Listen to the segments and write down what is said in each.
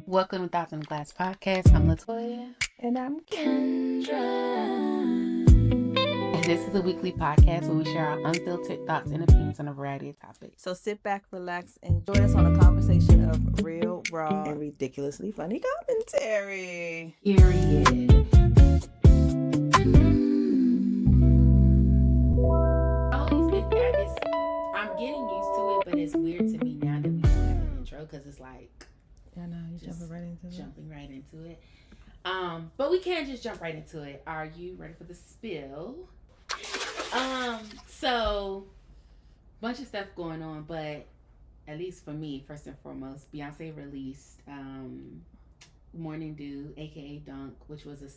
Welcome to Thoughts in the Glass podcast. I'm LaToya. And I'm Kendra. And this is a weekly podcast where we share our unfiltered thoughts and opinions on a variety of topics. So sit back, relax, and join us on a conversation of real, raw, and ridiculously funny commentary. Period. I'm getting used to it, but it's weird to me now that we don't have an intro because it's like, I know, you're jumping right into it. But we can't just jump right into it. Are you ready for the spill? So bunch of stuff going on, but at least for me, first and foremost, Beyonce released Morning Dew, aka Dunk, which was an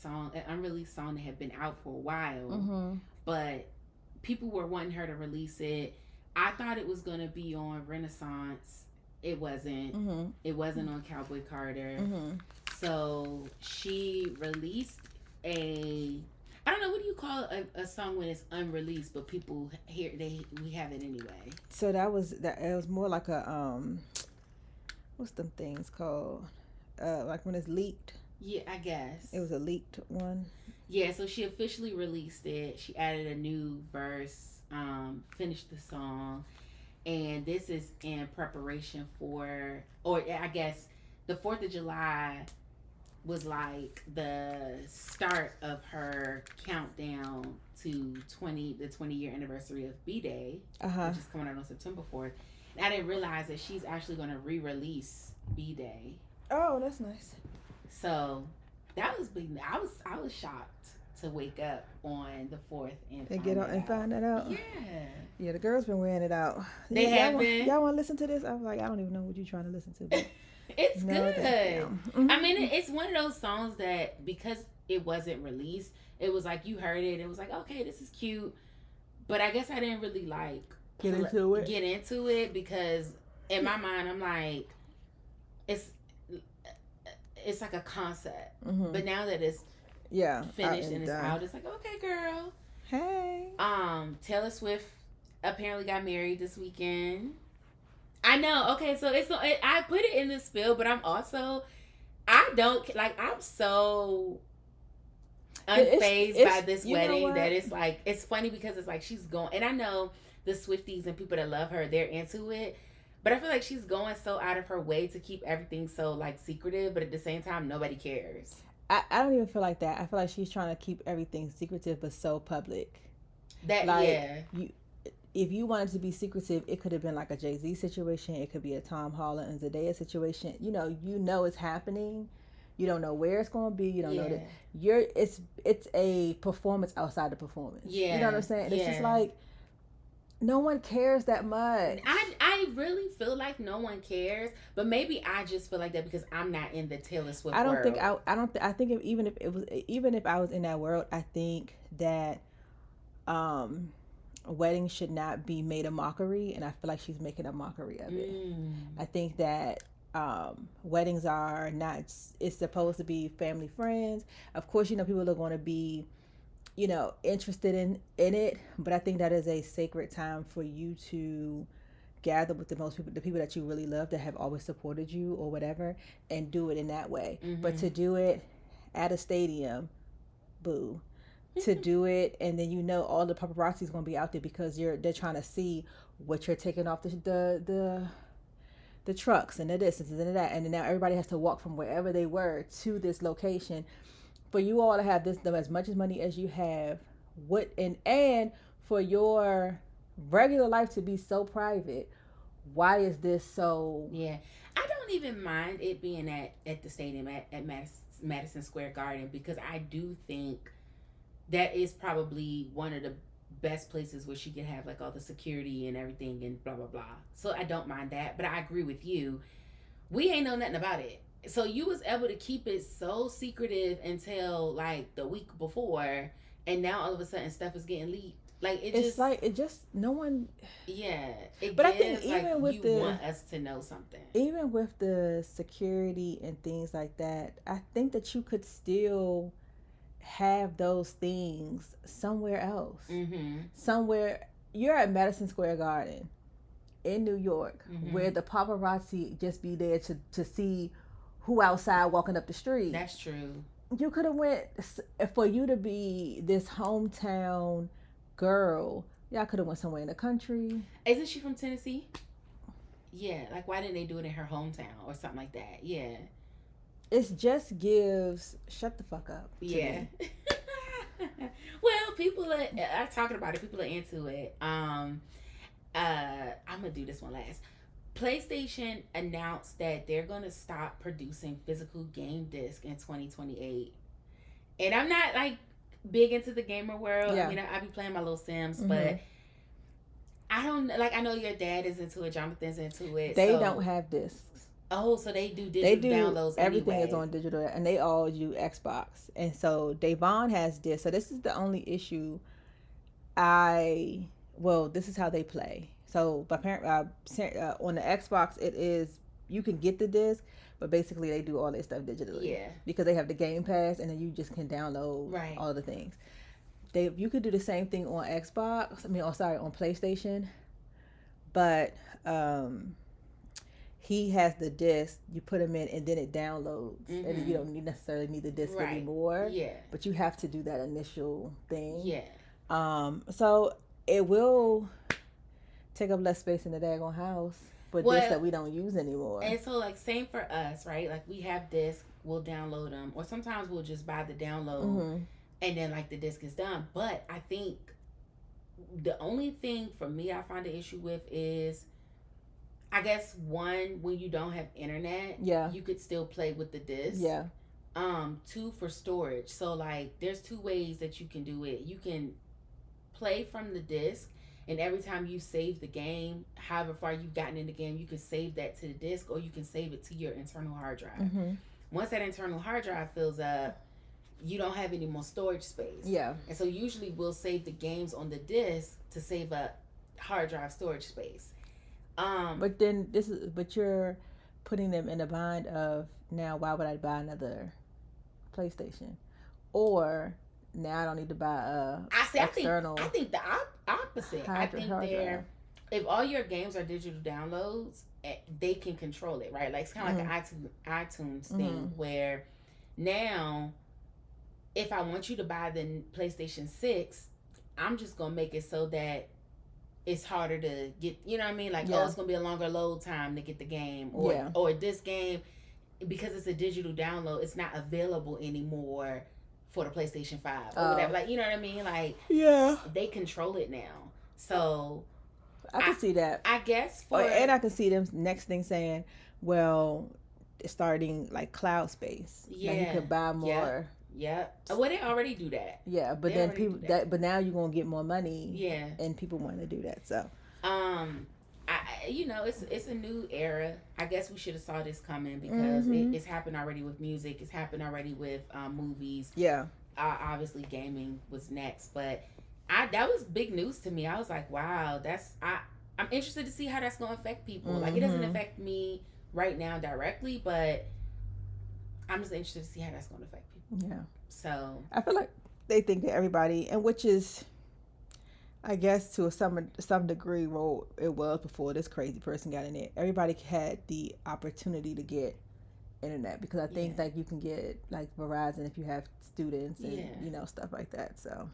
unreleased song that had been out for a while, but people were wanting her to release it. I thought it was gonna be on Renaissance. It wasn't. It wasn't on Cowboy Carter. So she released I don't know, what do you call a song when it's unreleased but people we have it anyway? So it was more like a what's them things called? Like when it's leaked. Yeah, I guess. It was a leaked one. Yeah, so she officially released it. She added a new verse, finished the song, and this is in preparation for, or I guess the 4th of July was like the start of her countdown to the 20-year anniversary of B-Day, which is coming out on September 4th. And I didn't realize that she's actually going to re-release B-Day. Oh, that's nice. So that was big. I was shocked to wake up on the 4th and find that out. Yeah, the girls been wearing it out. They have been. Y'all want to listen to this? I was like, I don't even know what you're trying to listen to. But it's good. I mean, it's one of those songs that because it wasn't released, it was like you heard it. It was like, okay, this is cute. But I guess I didn't really like get into it because in my mind I'm like, it's like a concept. But now that it's finished and it's out, it's like, okay, girl. Hey. Taylor Swift apparently got married this weekend. I know. Okay, so I put it in the spill, but I'm so unfazed by this wedding that it's like, it's funny because it's like she's going, and I know the Swifties and people that love her, they're into it, but I feel like she's going so out of her way to keep everything so like secretive, but at the same time nobody cares. I don't even feel like that. I feel like she's trying to keep everything secretive but so public. If you wanted to be secretive, it could have been like a Jay-Z situation. It could be a Tom Holland and Zendaya situation. You know it's happening. You don't know where it's going to be. You don't know that it's a performance outside the performance. Yeah. You know what I'm saying? And it's just like, no one cares that much. I really feel like no one cares, but maybe I just feel like that because I'm not in the Taylor Swift world. I think even if I was in that world, I think that weddings should not be made a mockery, and I feel like she's making a mockery of it. I think that weddings are not, it's supposed to be family friends. Of course, people are going to be interested in it, but I think that is a sacred time for you to gather with the people that you really love, that have always supported you or whatever, and do it in that way. But to do it at a stadium, boo. To do it, and then all the paparazzi is going to be out there because they're trying to see what you're taking off the trucks and the distance and that, and then now everybody has to walk from wherever they were to this location. For you all to have as much as money as you have, and for your regular life to be so private, why is this so? Yeah, I don't even mind it being at the stadium at Madison Square Garden, because I do think that is probably one of the best places where she could have like all the security and everything and blah blah blah. So I don't mind that, but I agree with you. We ain't know nothing about it. So you was able to keep it so secretive until like the week before, and now all of a sudden stuff is getting leaked. Like it just no one. Yeah, but I think even like with you want us to know something, even with the security and things like that, I think that you could still have those things somewhere else. Somewhere you're at Madison Square Garden. in New York where the paparazzi just be there to see who outside walking up the street. That's true. You could have went, for you to be this hometown girl, y'all could have went somewhere in the country. Isn't she from Tennessee? Yeah, like why didn't they do it in her hometown or something like that? Yeah. It just gives shut the fuck up. Yeah. Well, people are talking about it. People are into it. I'm gonna do this one last. PlayStation announced that they're gonna stop producing physical game disc in 2028. And I'm not like big into the gamer world. Yeah. I mean, I be playing my little Sims, but I don't like. I know your dad is into it. Jonathan's into it. They don't have discs. Oh, so they do digital downloads. Everything anyway. is on digital, and they all use Xbox. And so Davon has discs. So this is the only issue. This is how they play. So my parent on the Xbox, it is you can get the disc, but basically they do all their stuff digitally. Yeah. Because they have the Game Pass, and then you just can download all the things. You could do the same thing on Xbox. On PlayStation, but he has the disc. You put them in, and then it downloads, and you don't necessarily need the disc anymore. Yeah. But you have to do that initial thing. Yeah. So it will take up less space in the daggone house, but discs that we don't use anymore. And so, like, same for us, right? Like, we have discs, we'll download them, or sometimes we'll just buy the download, and then like the disc is done. But I think the only thing for me I find an issue with is, I guess, one, when you don't have internet, you could still play with the disc. Yeah. Two, for storage. So like, there's two ways that you can do it. You can play from the disc, and every time you save the game, however far you've gotten in the game, you can save that to the disc, or you can save it to your internal hard drive. Once that internal hard drive fills up, you don't have any more storage space. Yeah. And so usually we'll save the games on the disc to save up hard drive storage space. But then you're putting them in the bind of, now why would I buy another PlayStation? Or now I don't need to buy external. I think the opposite. I think if all your games are digital downloads, they can control it, right? Like, it's kind of like an iTunes thing where now, if I want you to buy the PlayStation 6, I'm just gonna make it so that it's harder to get, you know what I mean? Like, it's gonna be a longer load time to get the game, or this game, because it's a digital download, it's not available anymore for the PlayStation 5 or whatever. Like, you know what I mean? Like, they control it now. So I can see that. I guess and I can see them next thing saying, well, starting like cloud space. Yeah. Like, you could buy more. Yeah. Well, they already do that. Yeah, but then people but now you're gonna get more money. Yeah. And people want to do that. So it's a new era. I guess we should have saw this coming, because it's happened already with music. It's happened already with movies. Yeah. Obviously gaming was next, but that was big news to me. I was like, wow, I'm interested to see how that's gonna affect people. Like, it doesn't affect me right now directly, but I'm just interested to see how that's gonna affect people. Yeah. So I feel like they think that everybody, and which is, I guess, to some degree, well, it was before this crazy person got in it. Everybody had the opportunity to get internet, because I think like you can get like Verizon if you have students and stuff like that. So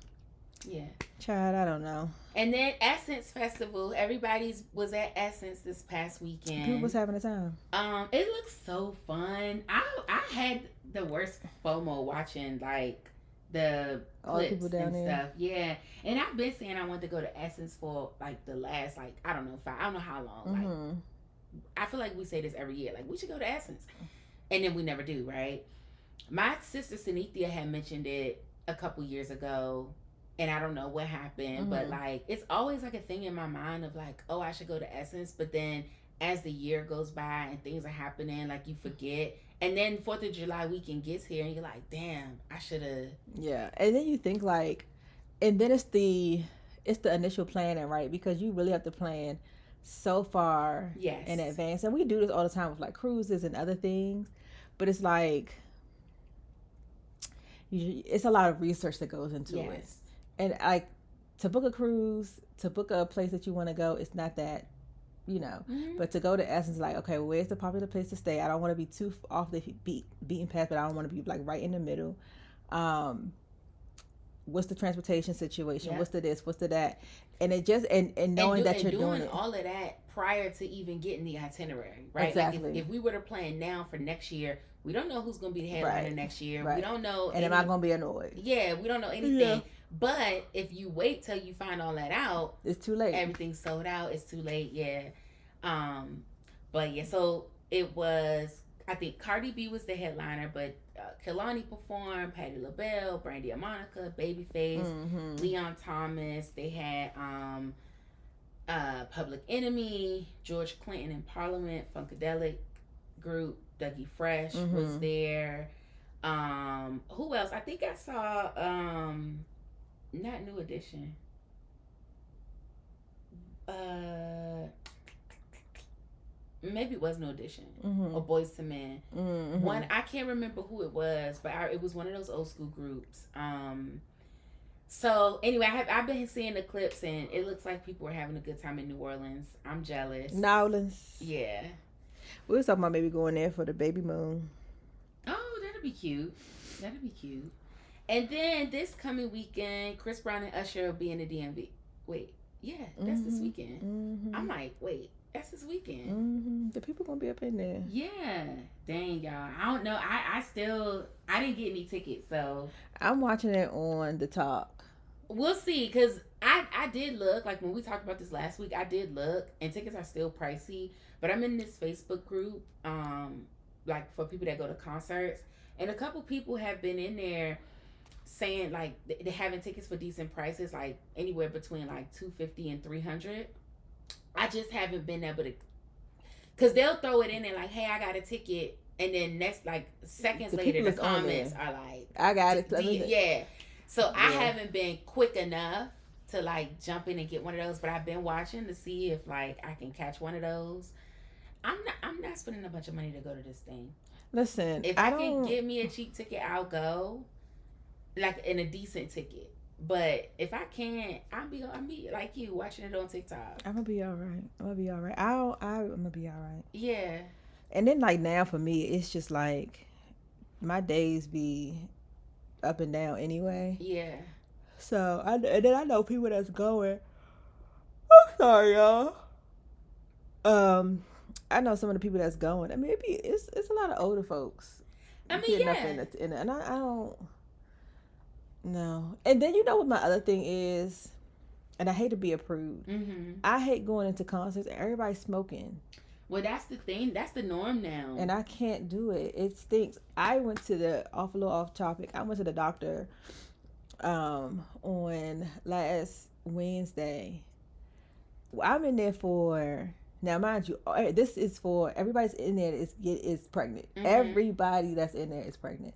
child, I don't know. And then Essence Festival, everybody was at Essence this past weekend. People was having a time. It looked so fun. I had the worst FOMO watching like the clips and stuff. Yeah, and I've been saying I want to go to Essence for like the last I don't know how long. Like, I feel like we say this every year. Like, we should go to Essence, and then we never do. Right? My sister Sanithia had mentioned it a couple years ago, and I don't know what happened, but like, it's always like a thing in my mind of like, oh, I should go to Essence, but then as the year goes by and things are happening, like, you forget. And then 4th of July weekend gets here, and you're like, damn, I should have. Yeah, and then you think like, and then it's the initial planning, right? Because you really have to plan so far in advance. And we do this all the time with like cruises and other things, but it's like, it's a lot of research that goes into it. And like, to book a cruise, to book a place that you want to go, it's not that, But to go to Essence, like, okay, where's the popular place to stay? I don't want to be too off the beaten path, but I don't want to be like right in the middle. What's the transportation situation? What's the this? What's the that? And it just and knowing that you're doing it. all of that prior to even getting the itinerary, right? Exactly. Like if we were to plan now for next year, we don't know who's going to be the headliner next year. Right. We don't know. And am I going to be annoyed? Yeah, we don't know anything. Yeah. But if you wait till you find all that out, it's too late. Everything's sold out. It's too late. Yeah. But yeah, so it was. I think Cardi B was the headliner, but Kehlani performed, Patti LaBelle, Brandy and Monica, Babyface, Leon Thomas. They had Public Enemy, George Clinton in Parliament, Funkadelic Group, Dougie Fresh was there. Who else? I think I saw not New Edition. Maybe it was No Edition or Boys to Men. One, I can't remember who it was, but it was one of those old school groups. So anyway, I've been seeing the clips and it looks like people are having a good time in New Orleans. I'm jealous. New Orleans. Yeah. We was talking about maybe going there for the baby moon. Oh, that'll be cute. That'll be cute. And then this coming weekend, Chris Brown and Usher will be in the DMV. Wait, yeah, that's this weekend. I'm like, wait. That's this weekend. The people gonna be up in there. Yeah. Dang, y'all. I don't know. I didn't get any tickets, so I'm watching it on the talk. We'll see, because I did look, like when we talked about this last week, I did look, and tickets are still pricey. But I'm in this Facebook group, like for people that go to concerts, and a couple people have been in there saying like they're having tickets for decent prices, like anywhere between like $250 and $300. I just haven't been able to, because they'll throw it in there like, hey, I got a ticket, and then next, like seconds later, the comments are like, I got it. Yeah. So I haven't been quick enough to like jump in and get one of those, but I've been watching to see if like I can catch one of those. I'm not spending a bunch of money to go to this thing. Listen, if I can get me a cheap ticket, I'll go, like in a decent ticket. But if I can't, I'll be like you, watching it on TikTok. I'm gonna be all right. I'm gonna be all right. I'm gonna be all right. Yeah. And then like now for me, it's just like my days be up and down anyway. Yeah. So and then I know people that's going. I'm sorry, y'all. I know some of the people that's going. I mean, it's a lot of older folks. I mean, yeah. And I don't. No. And then you know what my other thing is, and I hate to be a prude. I hate going into concerts and everybody's smoking. Well, that's the thing. That's the norm now. And I can't do it. It stinks. I went to a little off topic. I went to the doctor on last Wednesday. I'm in there for, now mind you, this is for everybody's in there is pregnant. Everybody that's in there is pregnant.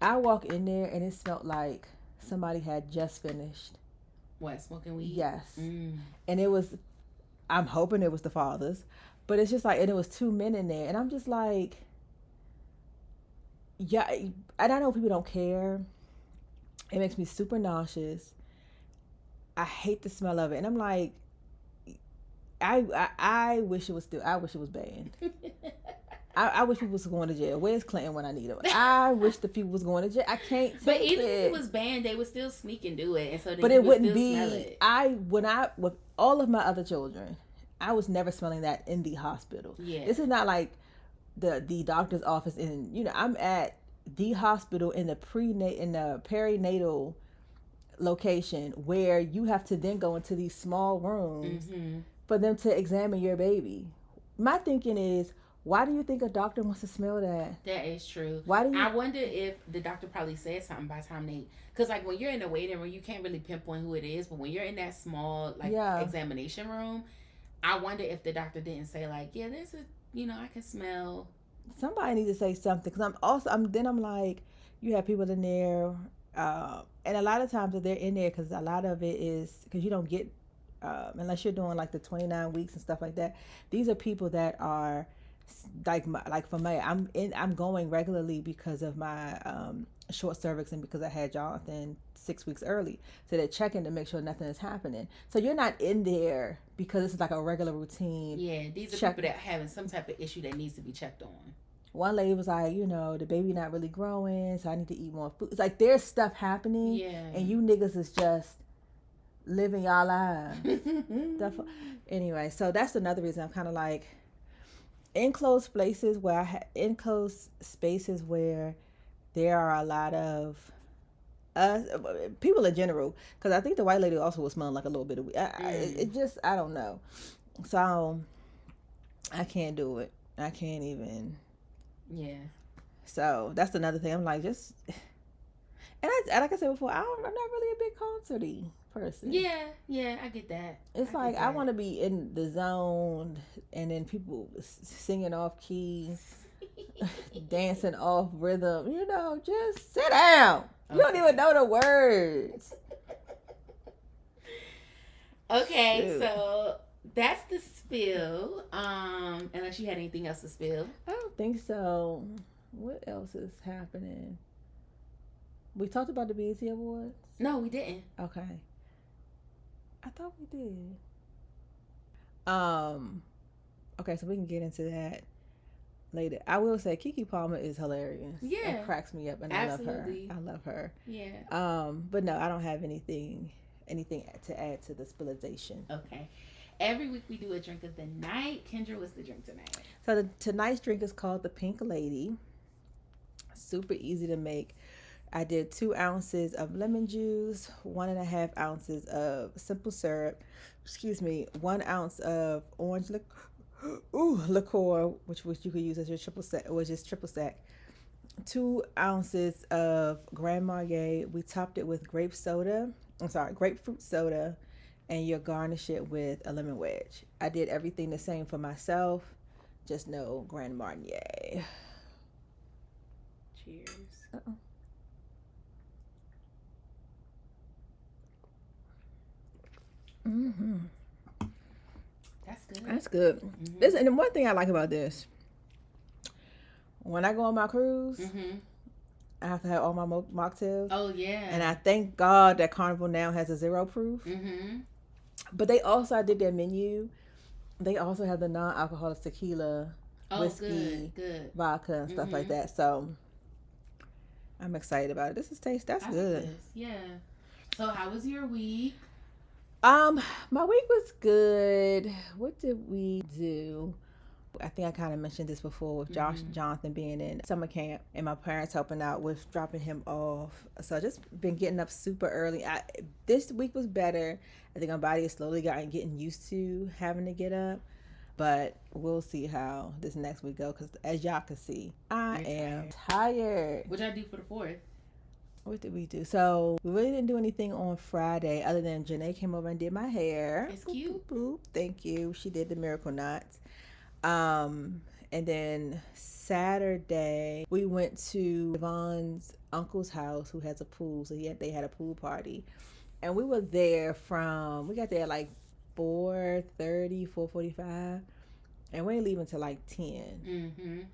I walk in there and it smelled like somebody had just finished. What, smoking weed? Yes. And it was, I'm hoping it was the fathers, but it's just like, and it was 2 men in there. And I'm just like, yeah, and I know people don't care. It makes me super nauseous. I hate the smell of it. And I'm like, I wish it was banned. I wish people was going to jail. Where's Clinton when I need him? I wish the people was going to jail. I can't take it. But even if it was banned, they would still sneak and do it. And so but it wouldn't be, with all of my other children, I was never smelling that in the hospital. Yeah. This is not like the doctor's office I'm at the hospital in the perinatal location where you have to then go into these small rooms for them to examine your baby. My thinking is, why do you think a doctor wants to smell that? That is true. I wonder if the doctor probably said something by the time because like when you're in the waiting room, you can't really pinpoint who it is. But when you're in that small examination room, I wonder if the doctor didn't say like, yeah, there's I can smell. Somebody needs to say something, because I'm like, you have people in there, and a lot of times that they're in there because a lot of it is because you don't get unless you're doing like the 29 weeks and stuff like that. These are people that are like for me, I'm going regularly because of my short cervix and because I had Jonathan 6 weeks early. So they're checking to make sure nothing is happening. So you're not in there because it's like a regular routine. Yeah, these are people that are having some type of issue that needs to be checked on. One lady was like, the baby not really growing, so I need to eat more food. It's like there's stuff happening, and you niggas is just living y'all lives. Anyway, so that's another reason I'm kind of like enclosed spaces where there are a lot of people in general, because I think the white lady also was smelling like a little bit of weed. I don't know. So I can't do it. I can't even. Yeah. So that's another thing. I'm like, just, and like I said before, I'm not really a big concerty person. Yeah, I get that. It's I want to be in the zone, and then people singing off key, dancing off rhythm. Just sit down. Okay. You don't even know the words. Okay, Shoot. So that's the spill. Unless you had anything else to spill. I don't think so. What else is happening? We talked about the BET Awards? No, we didn't. Okay. I thought we did. Okay, so we can get into that later. I will say Keke Palmer is hilarious. Yeah. It cracks me up and Absolutely. I love her. Yeah. But no, I don't have anything to add to the spillization. Okay. Every week we do a drink of the night. Kendra, what's the drink tonight? So tonight's drink is called the Pink Lady. Super easy to make. I did 2 ounces of lemon juice, 1.5 ounces of simple syrup, 1 ounce of orange liqueur, which you could use as your triple sec, which is triple sec. 2 ounces of Grand Marnier. We topped it with grapefruit soda, and you'll garnish it with a lemon wedge. I did everything the same for myself, just no Grand Marnier. Cheers. Uh-oh. Mm-hmm. That's good. That's good. Mm-hmm. And the one thing I like about this, when I go on my cruise, I have to have all my mocktails. Oh, yeah. And I thank God that Carnival now has a 0 proof. But they also, I did their menu. They also have the non-alcoholic tequila, whiskey, good. Vodka, and stuff like that. So I'm excited about it. This is taste. That's good. Like yeah. So how was your week? My week was good. What did we do? I think I kind of mentioned this before with Jonathan being in summer camp and my parents helping out with dropping him off. So I just been getting up super early. This week was better. I think my body is slowly getting used to having to get up. But we'll see how this next week go, because as y'all can see, I am tired. What y'all do for the 4th? What did we do? So we really didn't do anything on Friday other than Janae came over and did my hair. It's cute. Boop, boop. Thank you. She did the miracle knots. And then Saturday we went to Yvonne's uncle's house, who has a pool. So they had a pool party, and we were there we got there at like 4:30, 4:45, and we didn't leave until like 10.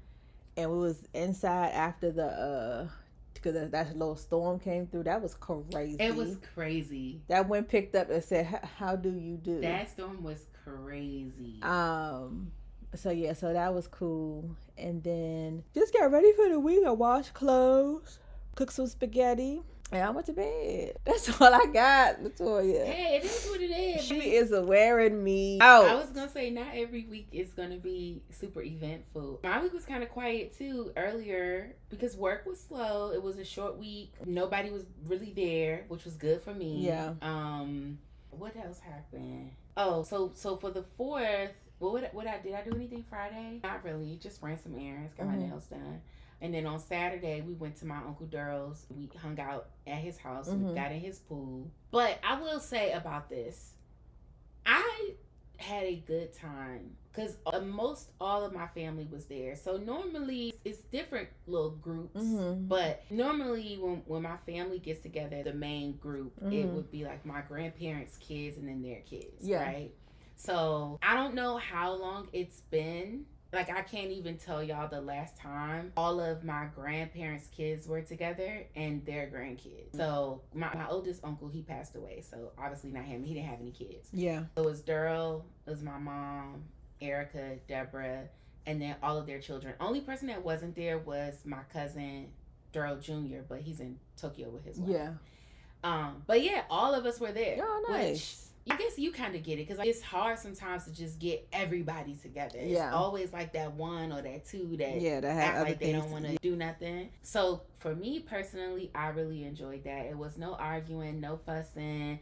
And we was inside after because that little storm came through. That was crazy. It was crazy. That wind picked up and said, how do you do? That storm was crazy. So that was cool. And then just got ready for the week. I washed clothes, cooked some spaghetti, and I went to bed. That's all I got, LaToya. Hey, it is what it is. She is wearing me out. I was going to say, not every week is going to be super eventful. My week was kind of quiet, too, earlier, because work was slow. It was a short week. Nobody was really there, which was good for me. Yeah. What else happened? Oh, so for the 4th, what I do anything Friday? Not really. Just ran some errands, got my nails done. And then on Saturday, we went to my Uncle Daryl's. We hung out at his house. We got in his pool. But I will say about this, I had a good time because most all of my family was there. So normally it's different little groups. But normally when my family gets together, the main group, it would be like my grandparents' kids and then their kids, right? So I don't know how long it's been like, I can't even tell y'all the last time all of my grandparents' kids were together and their grandkids. So my oldest uncle, he passed away. So obviously not him. He didn't have any kids. Yeah. So it was Daryl, it was my mom, Erica, Deborah, and then all of their children. Only person that wasn't there was my cousin, Daryl Jr., but he's in Tokyo with his wife. Yeah. But yeah, all of us were there. Oh, nice. I guess you kind of get it, because it's hard sometimes to just get everybody together. Yeah. It's always like that one or that two that that act like they don't want to do nothing. So for me personally, I really enjoyed that. It was no arguing, no fussing.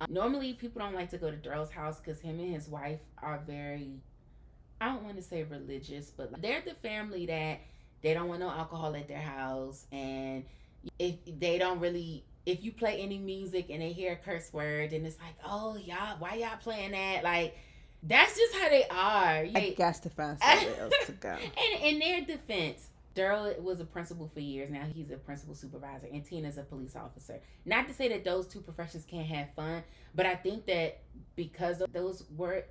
Normally people don't like to go to Daryl's house because him and his wife are very, I don't want to say religious, but they're the family that they don't want no alcohol at their house. And if they don't really, if you play any music and they hear a curse word, and it's like, oh, y'all, why y'all playing that? Like, that's just how they are. I got to find somewhere else to go. And in their defense, Daryl was a principal for years. Now he's a principal supervisor, and Tina's a police officer. Not to say that those two professions can't have fun, but I think that because of those were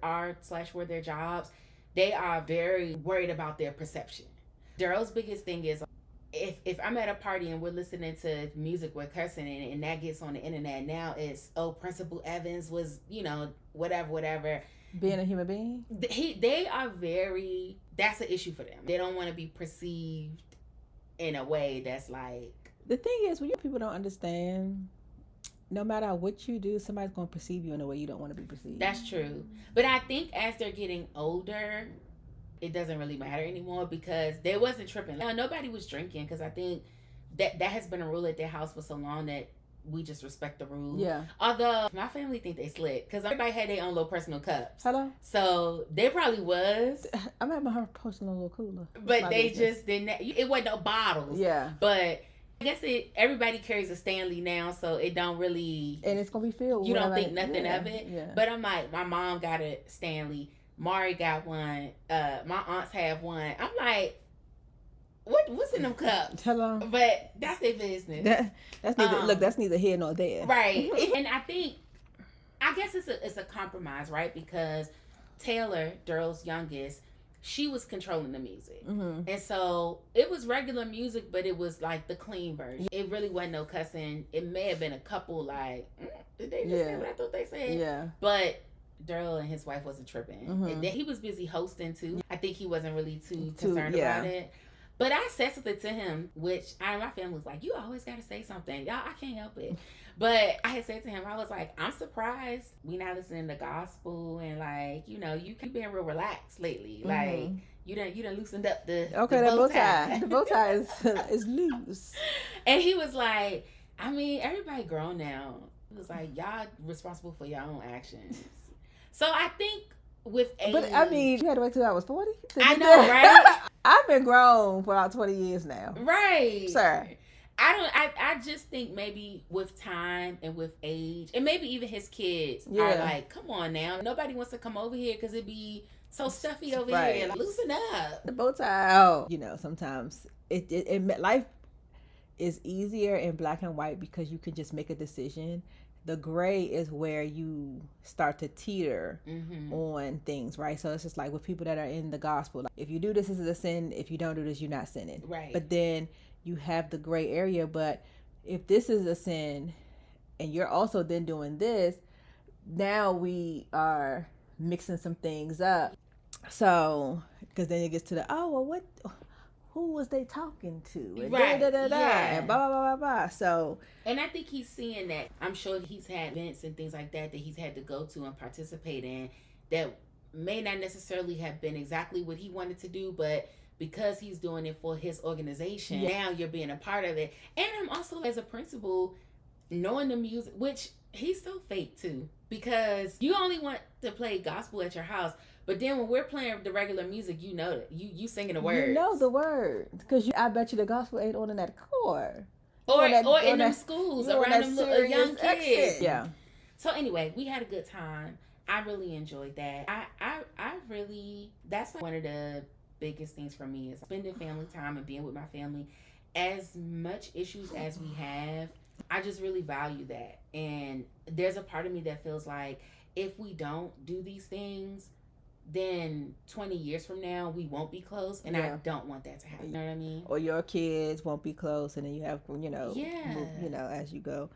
their jobs, they are very worried about their perception. Daryl's biggest thing is, if I'm at a party and we're listening to music with cursing in it, and that gets on the internet, now it's, oh, Principal Evans was, whatever. Being a human being? They are very, that's an issue for them. They don't want to be perceived in a way that's like. The thing is, when people don't understand, no matter what you do, somebody's going to perceive you in a way you don't want to be perceived. That's true. But I think as they're getting older, it doesn't really matter anymore, because they wasn't tripping. Now, nobody was drinking, because I think that has been a rule at their house for so long that we just respect the rules. Yeah. Although my family think they slick, because everybody had their own little personal cups. Hello? So they probably was. I'm at my personal little cooler. But they just didn't. It wasn't no bottles. Yeah. But I guess everybody carries a Stanley now, so it don't really. And it's going to be filled. You don't think nothing of it. Yeah. But I'm like, my mom got a Stanley. Mari got one. My aunts have one. I'm like, what's in them cups? Hello. But that's their business. That's neither. That's neither here nor there. Right. And I guess it's a compromise, right? Because Taylor, Daryl's youngest, she was controlling the music, and so it was regular music, but it was like the clean version. It really wasn't no cussing. It may have been a couple like, did they just say what I thought they said? Yeah. But Daryl and his wife wasn't tripping. And then he was busy hosting too. I think he wasn't really too concerned about it. But I said something to him, which my family was like, you always got to say something. Y'all, I can't help it. But I had said to him, I was like, I'm surprised we not listening to gospel, and like, you keep being real relaxed lately. Like, you done loosened up the bow tie. The bow tie is loose. And he was like, I mean, everybody grown now. He was like, y'all responsible for your own actions. So I think with age... But I mean, you had to wait till I was 40? I know, right? I've been grown for about 20 years now. Right. Sir. I just think maybe with time and with age, and maybe even his kids are like, come on now. Nobody wants to come over here because it'd be so stuffy over here. Like, loosen up. The bow tie, sometimes life is easier in black and white because you can just make a decision. The gray is where you start to teeter on things, right? So it's just like with people that are in the gospel, like, if you do this is a sin. If you don't do this, you're not sinning. Right. But then you have the gray area. But if this is a sin and you're also then doing this, now we are mixing some things up. So, because then it gets to who was they talking to? And right. And blah, blah, blah, blah, blah. So. And I think he's seeing that. I'm sure he's had events and things like that he's had to go to and participate in that may not necessarily have been exactly what he wanted to do, but because he's doing it for his organization, now you're being a part of it. And I'm also, as a principal, knowing the music, which he's so fake too, because you only want to play gospel at your house. But then when we're playing the regular music, you know that you singing the words. You know the words, because I bet you the gospel ain't on in that core. Or in them schools around them little young kids. Yeah. So anyway, we had a good time. I really enjoyed that. I really, that's one of the biggest things for me is spending family time and being with my family. As much issues as we have, I just really value that. And there's a part of me that feels like if we don't do these things, then 20 years from now we won't be close, and I don't want that to happen. You know what I mean? Or your kids won't be close, and then you have move, as you go.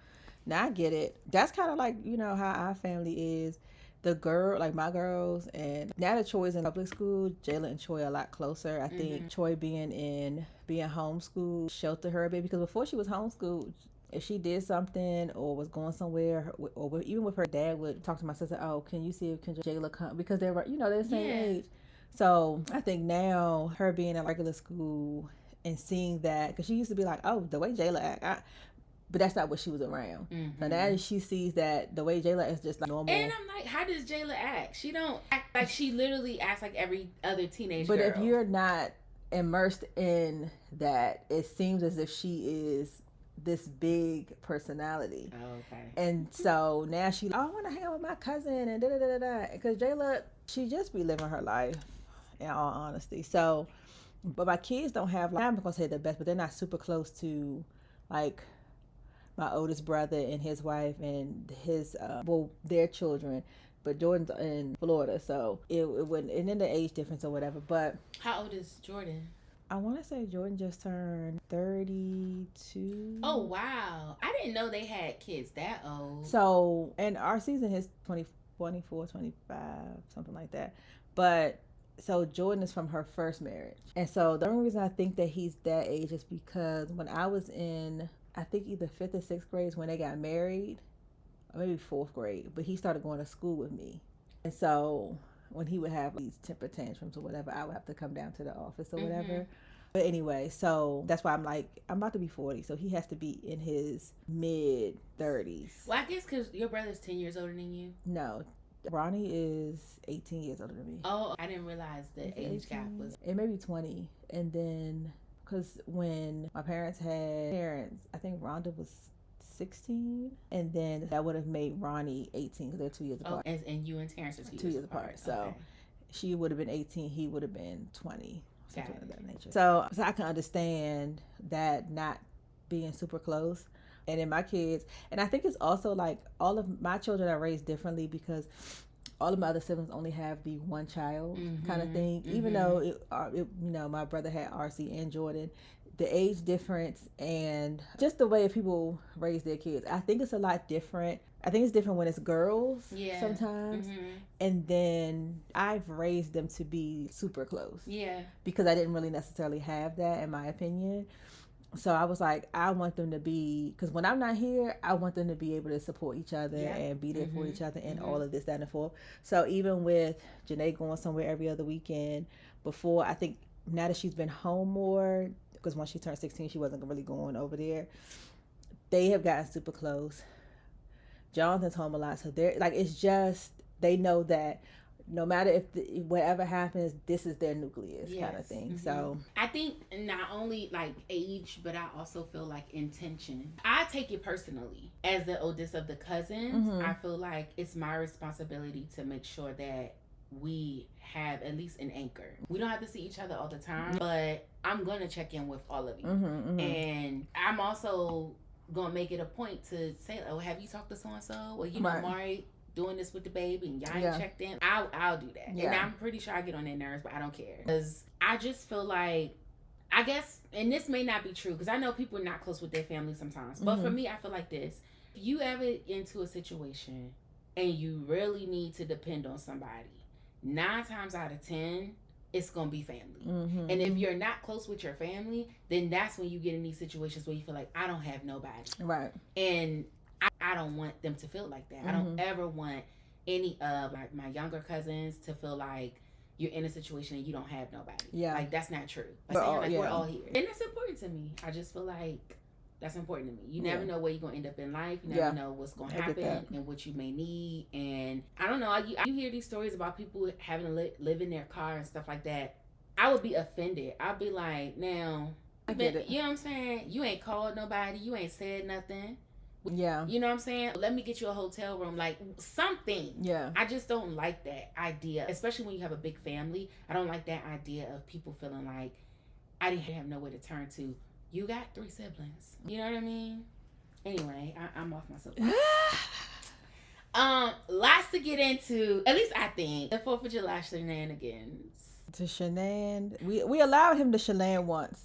Now I get it. That's kind of like how our family is. The girl, like my girls, and now that Troy's in public school, Jayla and Troy are a lot closer. I think Troy being homeschooled sheltered her a bit, because before she was homeschooled, if she did something or was going somewhere, or even with her dad would talk to my sister, oh, can you see if Jayla come, because they're they're the same age. So I think now her being in regular school and seeing that, because she used to be like, oh, the way Jayla act, but that's not what she was around. So now she sees that the way Jayla is just like normal. And I'm like, how does Jayla act? She don't act like, she literally acts like every other teenage girl. But if you're not immersed in that, it seems as if she is this big personality. Oh, okay. And so now she, I want to hang out with my cousin and da-da-da-da-da. Because Jayla, she just be living her life, in all honesty. So, but my kids don't have, I'm not going to say the best, but they're not super close to, like, my oldest brother and his wife and his their children, but Jordan's in Florida, so it wouldn't, and then the age difference or whatever. But how old is Jordan? I want to say Jordan just turned 32. Oh wow, I didn't know they had kids that old. So, and our season is 24, 25, something like that. But so Jordan is from her first marriage, and so the only reason I think that he's that age is because when I was in, I think either 5th or 6th grade when they got married, or maybe 4th grade, but he started going to school with me. And so when he would have these temper tantrums or whatever, I would have to come down to the office or whatever. But anyway, so that's why I'm like, I'm about to be 40, so he has to be in his mid 30s. Well, I guess because your brother's 10 years older than you. No, Ronnie is 18 years older than me. Oh, I didn't realize the age gap was. It may be 20. And then, because when my parents had parents, I think Rhonda was 16, and then that would have made Ronnie 18 because they're 2 years apart. And you and Terrence are 2 years apart. So okay. She would have been 18, he would have been 20, something of that nature. So I can understand that not being super close. And then my kids, and I think it's also like all of my children are raised differently because all of my other siblings only have the one child kind of thing. Even though my brother had RC and Jordan, the age difference and just the way people raise their kids, I think it's a lot different. I think it's different when it's girls sometimes. And then I've raised them to be super close. Yeah. Because I didn't really necessarily have that, in my opinion. So I was like, I want them to be, because when I'm not here, I want them to be able to support each other and be there for each other and all of this, that, and forth. So even with Janae going somewhere every other weekend, before, I think now that she's been home more, because once she turned 16, she wasn't really going over there, they have gotten super close. Jonathan's home a lot, so they're like, it's just, they know that no matter if whatever happens, this is their nucleus kind of thing. So I think not only like age, but I also feel like intention. I take it personally as the oldest of the cousins. I feel like it's my responsibility to make sure that we have at least an anchor. We don't have to see each other all the time, but I'm gonna check in with all of you. And I'm also gonna make it a point to say, oh, have you talked to so and so? Well, Mari doing this with the baby and y'all ain't checked in. I'll do that. And I'm pretty sure I get on their nerves, but I don't care, because I just feel like, I guess, and this may not be true because I know people are not close with their family sometimes, but for me, I feel like this: if you ever into a situation and you really need to depend on somebody, 9 times out of 10 it's gonna be family. And if you're not close with your family, then that's when you get in these situations where you feel like, I don't have nobody, right? And I don't want them to feel like that. I don't ever want any of like my younger cousins to feel like you're in a situation and you don't have nobody. Yeah, like that's not true. We're all here, and that's important to me. I just feel like that's important to me. You never know where you're gonna end up in life. You never know what's gonna happen and what you may need. And I don't know. You hear these stories about people having to live in their car and stuff like that. I would be offended. I'd be like, now, you know what I'm saying? You ain't called nobody. You ain't said nothing. Yeah. You know what I'm saying? Let me get you a hotel room, like something. Yeah. I just don't like that idea, especially when you have a big family. I don't like that idea of people feeling like I didn't have nowhere to turn to. You got 3 siblings. You know what I mean? Anyway, I'm off my soapbox. Lots to get into. At least I think the 4th of July shenanigans. To shenan, we allowed him to shenan once,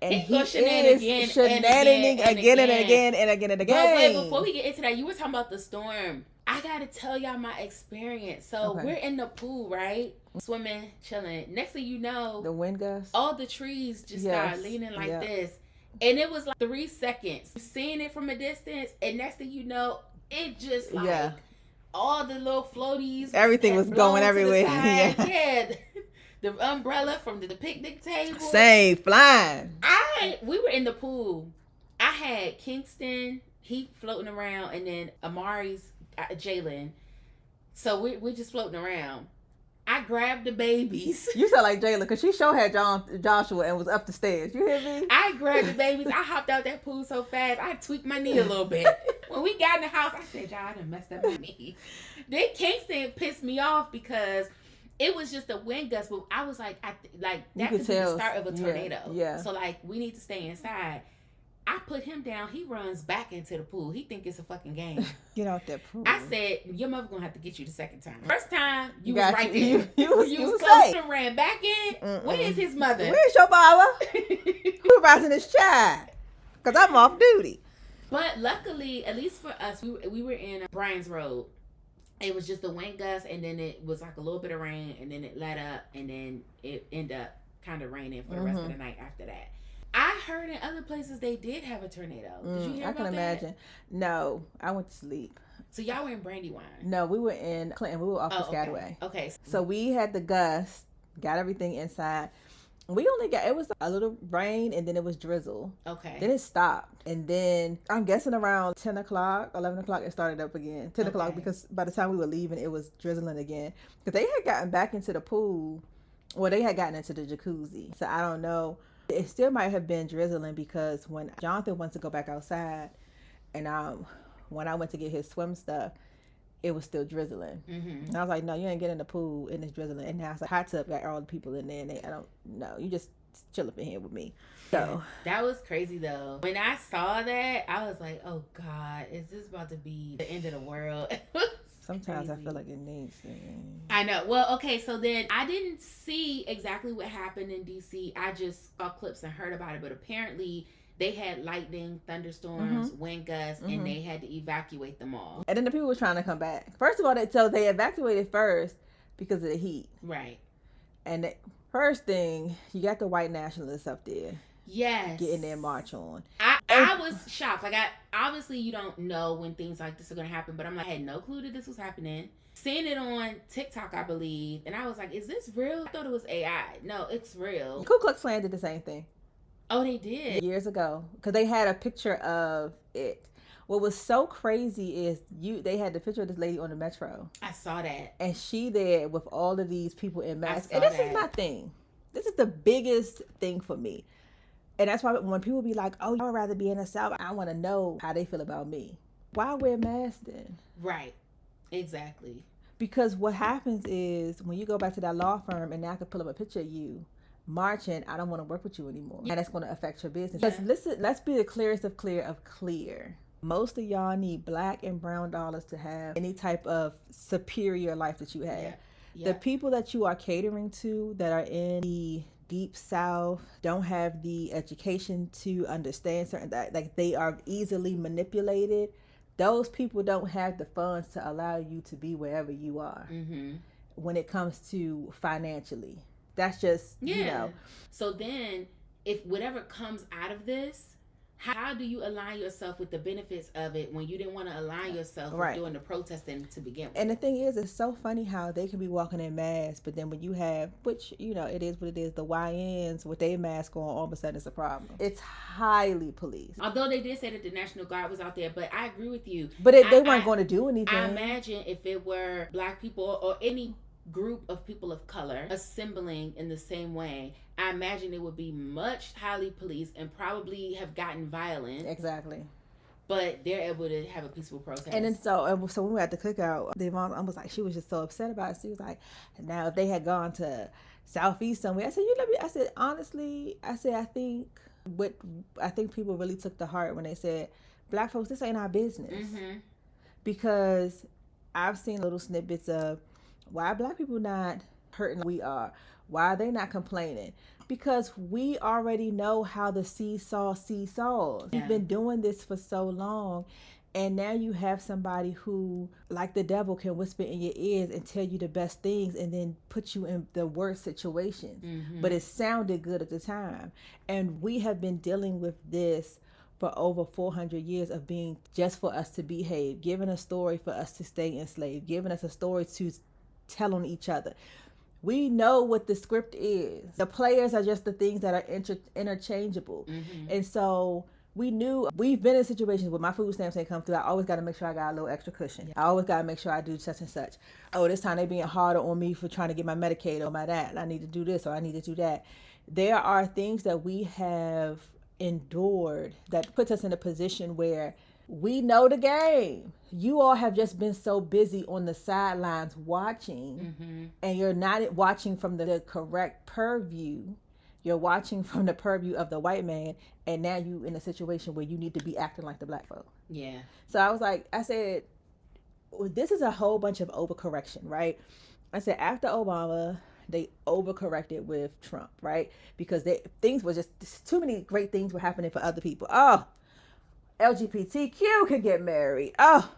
and he is shenanigans again and again and again and again. But wait, before we get into that, you were talking about the storm. I gotta tell y'all my experience. So we're in the pool, right? Swimming, chilling. Next thing you know, the wind gust, all the trees just start leaning like this, and it was like 3 seconds. Seeing it from a distance, and next thing you know, it just like all the little floaties, everything was going everywhere. Yeah. The umbrella from the picnic table. Same, flying. We were in the pool. I had Kingston, he floating around, and then Amari's Jalen. So we're just floating around. I grabbed the babies. You sound like Jalen, because she sure had Joshua and was up the stairs. You hear me? I grabbed the babies. I hopped out that pool so fast, I tweaked my knee a little bit. When we got in the house, I said, y'all, I done messed up my knee. Then Kingston pissed me off because it was just a wind gust, but I was like, that could be the start of a tornado. Yeah. So like, we need to stay inside. I put him down. He runs back into the pool. He think it's a fucking game. Get out that pool. I said, your mother gonna have to get you the second time. First time, you was right there. You was close and ran back in. Where is his mother? Where's your mama? Supervising this child. Because I'm off duty. But luckily, at least for us, we were in Bryan's Road. It was just a wind gust, and then it was like a little bit of rain, and then it let up, and then it ended up kind of raining for the rest of the night after that. I heard in other places they did have a tornado. Did you hear about that? I can imagine. No, I went to sleep. So y'all were in Brandywine? No, we were in Clinton. We were off Piscataway. Okay. So we had the gust, got everything inside. We only got, it was a little rain, and then it was drizzle. Okay. Then it stopped. And then I'm guessing around 10 o'clock, 11 o'clock, it started up again. 10 o'clock, because by the time we were leaving, it was drizzling again. Because they had gotten back into the pool. Well, they had gotten into the jacuzzi. So I don't know. It still might have been drizzling, because when Jonathan went to go back outside, and when I went to get his swim stuff, it was still drizzling. And I was like, no, you ain't getting in the pool and it's drizzling. And now it's like, hot tub got all the people in there, and I don't know. You just chill up in here with me. So that was crazy though. When I saw that, I was like, oh God, is this about to be the end of the world? Sometimes crazy. I feel like it needs to. I know. Well, okay, so then I didn't see exactly what happened in DC. I just saw clips and heard about it, but apparently they had lightning, thunderstorms, wind gusts, and they had to evacuate them all. And then the people were trying to come back. First of all, they evacuated first because of the heat. Right. And the first thing, you got the white nationalists up there. Yes. Getting their march on. I was shocked. Like, obviously you don't know when things like this are going to happen, but I'm like, I had no clue that this was happening. Seeing it on TikTok, I believe, and I was like, is this real? I thought it was AI. No, it's real. Ku Klux Klan did the same thing. Oh, they did? Years ago. Because they had a picture of it. What was so crazy is they had the picture of this lady on the metro. I saw that. And she there with all of these people in masks. And this is my thing. This is the biggest thing for me. And that's why when people be like, oh, I would rather be in the South, I want to know how they feel about me. Why wear masks then? Right. Exactly. Because what happens is when you go back to that law firm and now I can pull up a picture of you marching, I don't want to work with you anymore. And that's going to affect your business. Because let's be the clearest of clear. Most of y'all need black and brown dollars to have any type of superior life that you have. Yeah. The people that you are catering to that are in the deep South don't have the education to understand certain that, like, they are easily manipulated. Those people don't have the funds to allow you to be wherever you are when it comes to financially. That's just, you know. So then, if whatever comes out of this, how do you align yourself with the benefits of it when you didn't want to align yourself with doing the protesting to begin with? And the thing is, it's so funny how they can be walking in masks, but then when you have, which, you know, it is what it is, the YNs with their mask on, all of a sudden it's a problem. It's highly policed. Although they did say that the National Guard was out there, but I agree with you. But they weren't going to do anything. I imagine if it were black people or any group of people of color assembling in the same way, I imagine it would be much highly policed and probably have gotten violent. Exactly. But they're able to have a peaceful protest. And then so when we were at the cookout, the mom, I was like, she was just so upset about it. She was like, now if they had gone to Southeast somewhere, I said, honestly, I think people really took to heart when they said, black folks, this ain't our business. Because I've seen little snippets of why black people not hurting like we are. Why are they not complaining? Because we already know how the seesaws. Yeah. We've been doing this for so long. And now you have somebody who, like the devil, can whisper in your ears and tell you the best things and then put you in the worst situations. But it sounded good at the time. And we have been dealing with this for over 400 years of being just for us to behave, giving a story for us to stay enslaved, giving us a story to tell on each other. We know what the script is. The players are just the things that are interchangeable. And so we knew, we've been in situations where my food stamps ain't come through. I always got to make sure I got a little extra cushion. I always got to make sure I do such and such. Oh, this time they being harder on me for trying to get my Medicaid or my that. I need to do this or I need to do that. There are things that we have endured that puts us in a position where we know the game. You all have just been so busy on the sidelines watching, and you're not watching from the correct purview. You're watching from the purview of the white man, and now you in a situation where you need to be acting like the black folk. Yeah. So I said, this is a whole bunch of overcorrection, right? I said, after Obama, they overcorrected with Trump, right? Because things were just too many great things were happening for other people. Oh, LGBTQ could get married. Oh,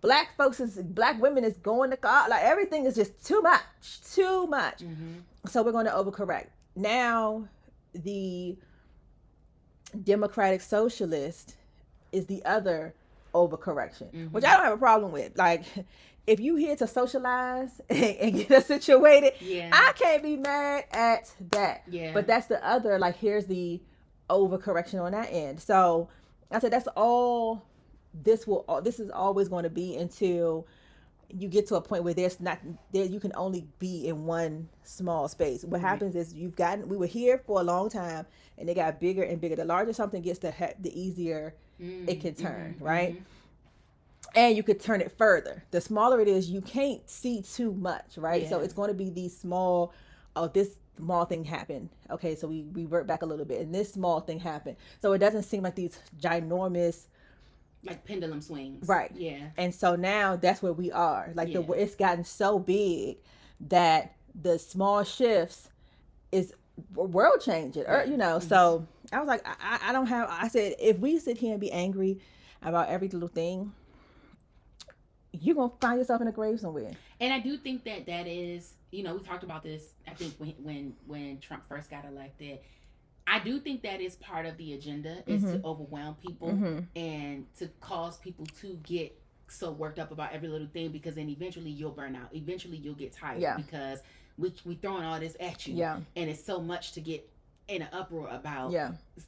black women is going to college. Like everything is just too much. So we're going to overcorrect. Now the Democratic Socialist is the other overcorrection, which I don't have a problem with. Like, if you here to socialize and get us situated, I can't be mad at that. But that's the other, like, here's the overcorrection on that end. So I said that's all this is always going to be until you get to a point where you can only be in one small space. What happens is we were here for a long time and it got bigger and bigger. The larger something gets, the easier it can turn, right? And you could turn it further. The smaller it is, you can't see too much, right? So it's going to be these small, this small thing happened. Okay, so we revert back a little bit and this small thing happened. So it doesn't seem like these ginormous, like pendulum swings. Right. Yeah. And so now that's where we are. Like it's gotten so big that the small shifts is world changing. So I was like, I said, if we sit here and be angry about every little thing, you're going to find yourself in a grave somewhere. And I do think that is, we talked about this, I think when Trump first got elected. I do think that is part of the agenda, is to overwhelm people and to cause people to get so worked up about every little thing, because then eventually you'll burn out. Eventually you'll get tired because we throwing all this at you and it's so much to get in an uproar about.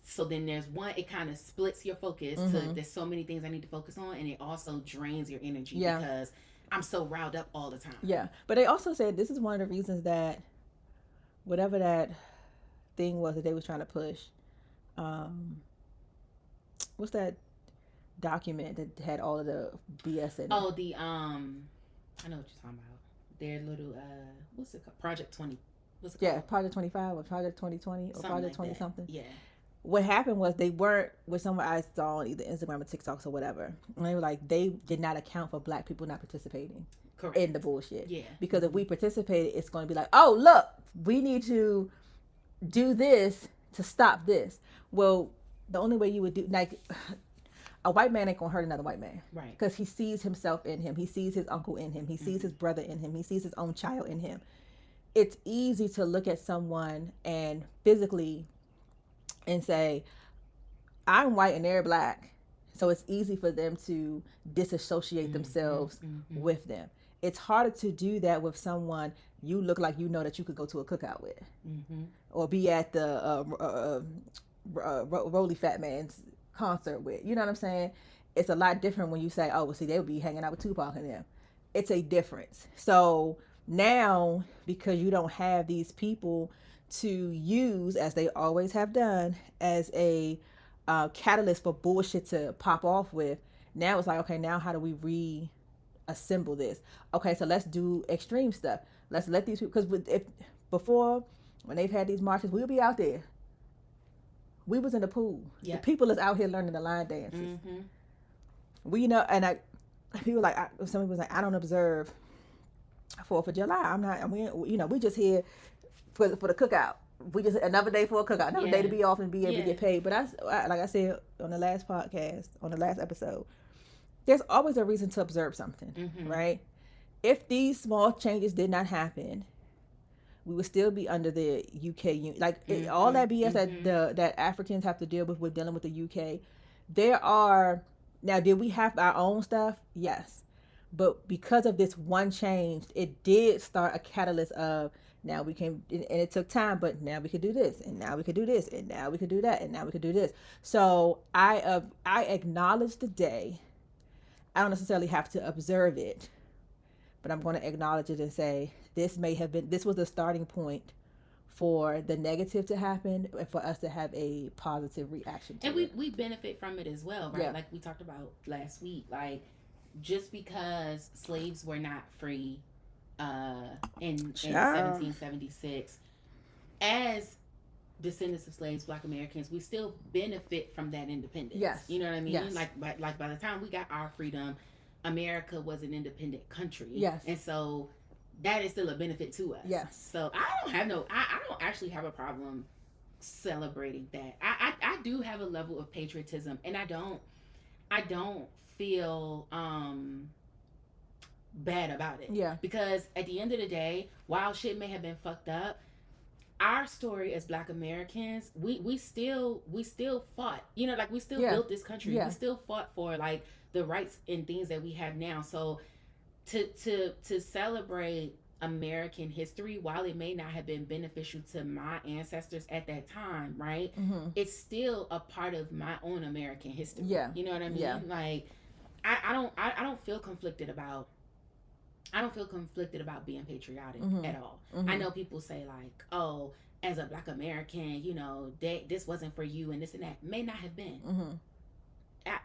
So then there's it kind of splits your focus to there's so many things I need to focus on, and it also drains your energy because I'm so riled up all the time. But they also said this is one of the reasons that whatever that thing was that they was trying to push, what's that document that had all of the BS in it? I know what you're talking about. Their little what's it called? Project 20. What's it called? Project 25 or Project 2020 or something Project like 20 that. Something. Yeah. What happened was they weren't with someone I saw on either Instagram or TikTok or whatever. And they were like, they did not account for black people not participating. Correct. In the bullshit. Yeah. Because if we participated, it's going to be like, oh, look, we need to do this to stop this. Well, the only way you would do, like, a white man ain't gonna hurt another white man, right? Because he sees himself in him, he sees his uncle in him, he sees his brother in him, he sees his own child in him. It's easy to look at someone and physically and say, I'm white and they're black, so it's easy for them to disassociate themselves with them. It's harder to do that with someone you look like that you could go to a cookout with, or be at the Rolly Fat Man's concert with. You know what I'm saying? It's a lot different when you say, oh, well, see, they would be hanging out with Tupac and them. It's a difference. So now, because you don't have these people to use, as they always have done, as a catalyst for bullshit to pop off with, now it's like, okay, now how do we reassemble this? Okay, so let's do extreme stuff. Let's let these people, because before, when they've had these marches, we'll be out there. We was in the pool. The people is out here learning the line dances. We know, and people like, some people was like, I don't observe 4th of July. I'm not, we just here for the cookout. We just another day for a cookout, another day to be off and be able to get paid. But like I said on the last podcast, on the last episode, there's always a reason to observe something, right? If these small changes did not happen, we would still be under the UK union. Like all that BS that Africans have to deal with dealing with the UK. There are now. Did we have our own stuff? Yes, but because of this one change, it did start a catalyst of. Now we can, and it took time, but now we could do this, and now we could do this, and now we could do that, and now we could do this. So I acknowledge the day. I don't necessarily have to observe it, but I'm going to acknowledge it and say this was the starting point for the negative to happen and for us to have a positive reaction to it. And we benefit from it as well, right? Yeah. Like we talked about last week, like just because slaves were not free in 1776, as descendants of slaves, Black Americans, we still benefit from that independence. Yes, you know what I mean. Yes. Like by the time we got our freedom, America was an independent country. Yes, and so that is still a benefit to us. Yes. So I don't actually have a problem celebrating that. I do have a level of patriotism, and I don't feel bad about it. Yeah. Because at the end of the day, while shit may have been fucked up, our story as Black Americans, we still fought. You know, like we still built this country. Yeah. We still fought for like the rights and things that we have now. So to celebrate American history, while it may not have been beneficial to my ancestors at that time, right? It's still a part of my own American history. Yeah. You know what I mean? Yeah. Like I don't feel conflicted about being patriotic at all. I know people say like, oh, as a Black American, you know, this wasn't for you and this and that. May not have been.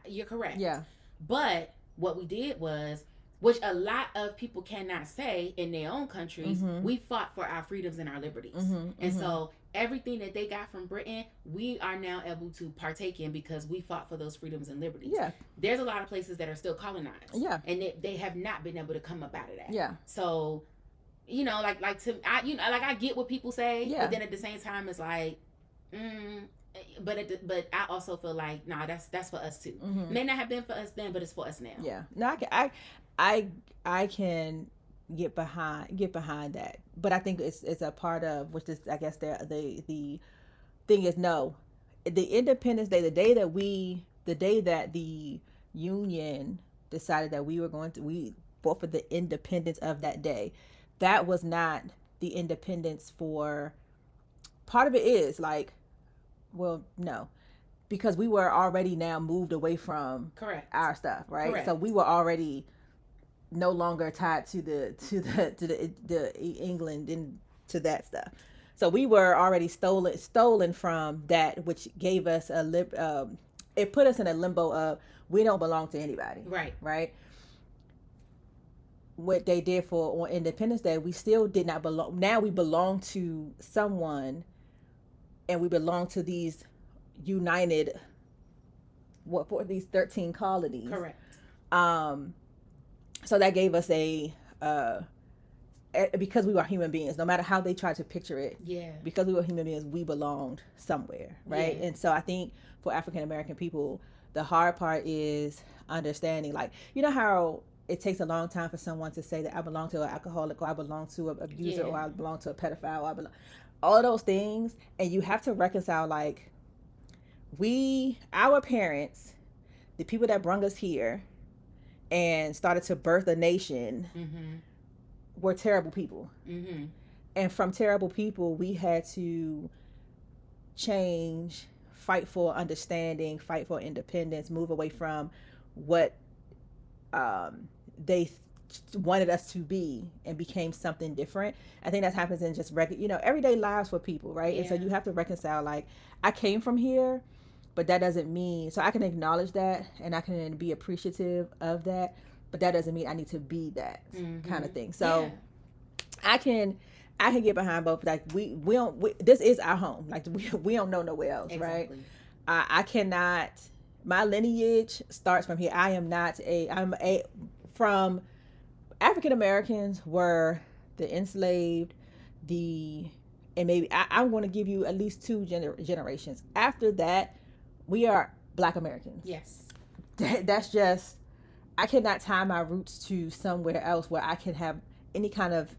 You're correct. Yeah. But what we did was, which a lot of people cannot say in their own countries, we fought for our freedoms and our liberties. And so everything that they got from Britain, we are now able to partake in because we fought for those freedoms and liberties. Yeah. There's a lot of places that are still colonized. Yeah. And they have not been able to come up out of that. Yeah. So, you know, I get what people say, but then at the same time it's like, but I also feel like, nah, that's for us too. May not have been for us then, but it's for us now. Yeah. No, I can get behind that, but I think it's a part of, which is, I guess, the thing is, no, the Independence Day, the day that the Union decided that we fought for the independence of that day, that was not the independence for. Part of it is like, well, no, because we were already now moved away from our stuff, right? Correct. So we were already no longer tied to the England and to that stuff. So we were already stolen from that, which gave us it put us in a limbo of we don't belong to anybody. Right. What they did on Independence Day, we still did not belong. Now we belong to someone, and we belong to these united, for these 13 colonies. Correct. So that gave us because we were human beings, no matter how they tried to picture it. Yeah. Because we were human beings, we belonged somewhere, right? Yeah. And so I think for African American people, the hard part is understanding, like, you know how it takes a long time for someone to say that I belong to an alcoholic, or I belong to an abuser, or I belong to a pedophile, or I belong, all of those things, and you have to reconcile, like, our parents, the people that brought us here and started to birth a nation, were terrible people. And from terrible people, we had to change, fight for understanding, fight for independence, move away from what they wanted us to be, and became something different. I think that happens in just everyday lives for people, right? Yeah. And so you have to reconcile, like, I came from here, but that doesn't mean, so I can acknowledge that and I can be appreciative of that, but that doesn't mean I need to be that kind of thing. So I can get behind both. Like we don't, this is our home. Like we don't know nowhere else, exactly. Right? I cannot, my lineage starts from here. I'm from African Americans were the enslaved, and maybe I'm going to give you at least two generations. After that, we are Black Americans. Yes. That's just, I cannot tie my roots to somewhere else where I can have any kind of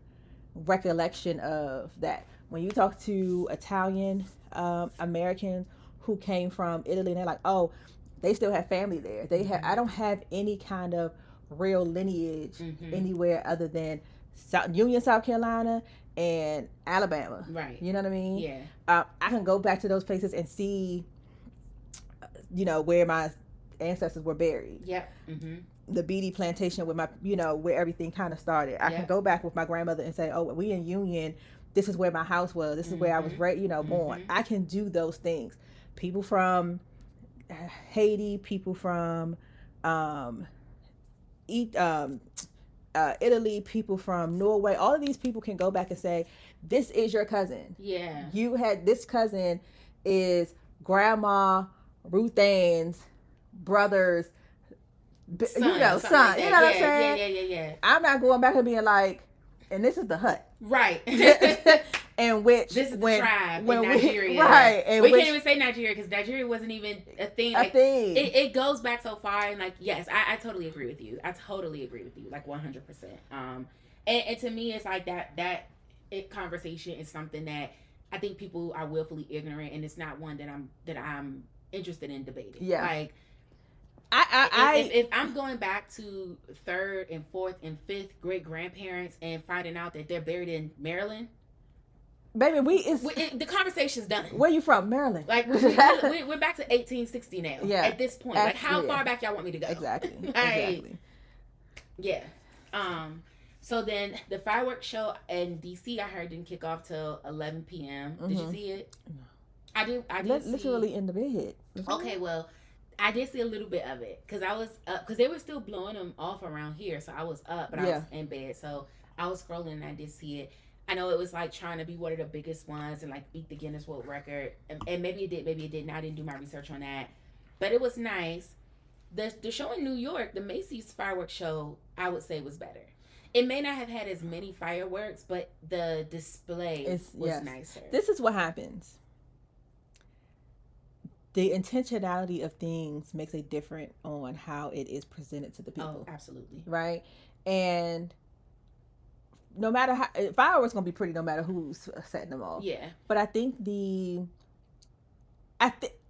recollection of that. When you talk to Italian Americans who came from Italy, and they're like, oh, they still have family there. They have. I don't have any kind of real lineage anywhere other than Union, South Carolina, and Alabama. Right. You know what I mean? Yeah. I can go back to those places and see, where my ancestors were buried. Yep. Mm-hmm. The Beatty plantation with my, where everything kind of started. I can go back with my grandmother and say, oh, we in Union. This is where my house was. This is where I was born. I can do those things. People from Haiti, people from Italy, people from Norway, all of these people can go back and say, this is your cousin. Yeah. You had this cousin is Grandma Ruth Ann's brother's son. You know what I'm saying? Yeah. I'm not going back and being like, and this is the hut. Right. And which this is the tribe in Nigeria. Right. And we can't even say Nigeria because Nigeria wasn't even a thing. It goes back so far, and like, yes, I totally agree with you. Like 100%. And to me, it's like that conversation is something that I think people are willfully ignorant, and it's not one that I'm interested in debating. Yeah. Like, if I'm going back to third and fourth and fifth great grandparents and finding out that they're buried in Maryland, baby, the conversation's done. Where you from? Maryland. Like we're back to 1860 now. Yeah. At this point, like how far back y'all want me to go? Exactly. Exactly. Yeah. So then the fireworks show in DC, I heard, didn't kick off till 11 p.m. Did you see it? No. I did. Literally in the bed. Okay, well, I did see a little bit of it because I was up because they were still blowing them off around here, so I was up, but I was in bed, so I was scrolling and I did see it. I know it was like trying to be one of the biggest ones and like beat the Guinness World Record, and maybe it did, maybe it didn't. I didn't do my research on that, but it was nice. The show in New York, the Macy's fireworks show, I would say was better. It may not have had as many fireworks, but the display was nicer. This is what happens. The intentionality of things makes a difference on how it is presented to the people. Oh, absolutely. Right? And no matter how, fireworks going to be pretty no matter who's setting them off. Yeah. But I think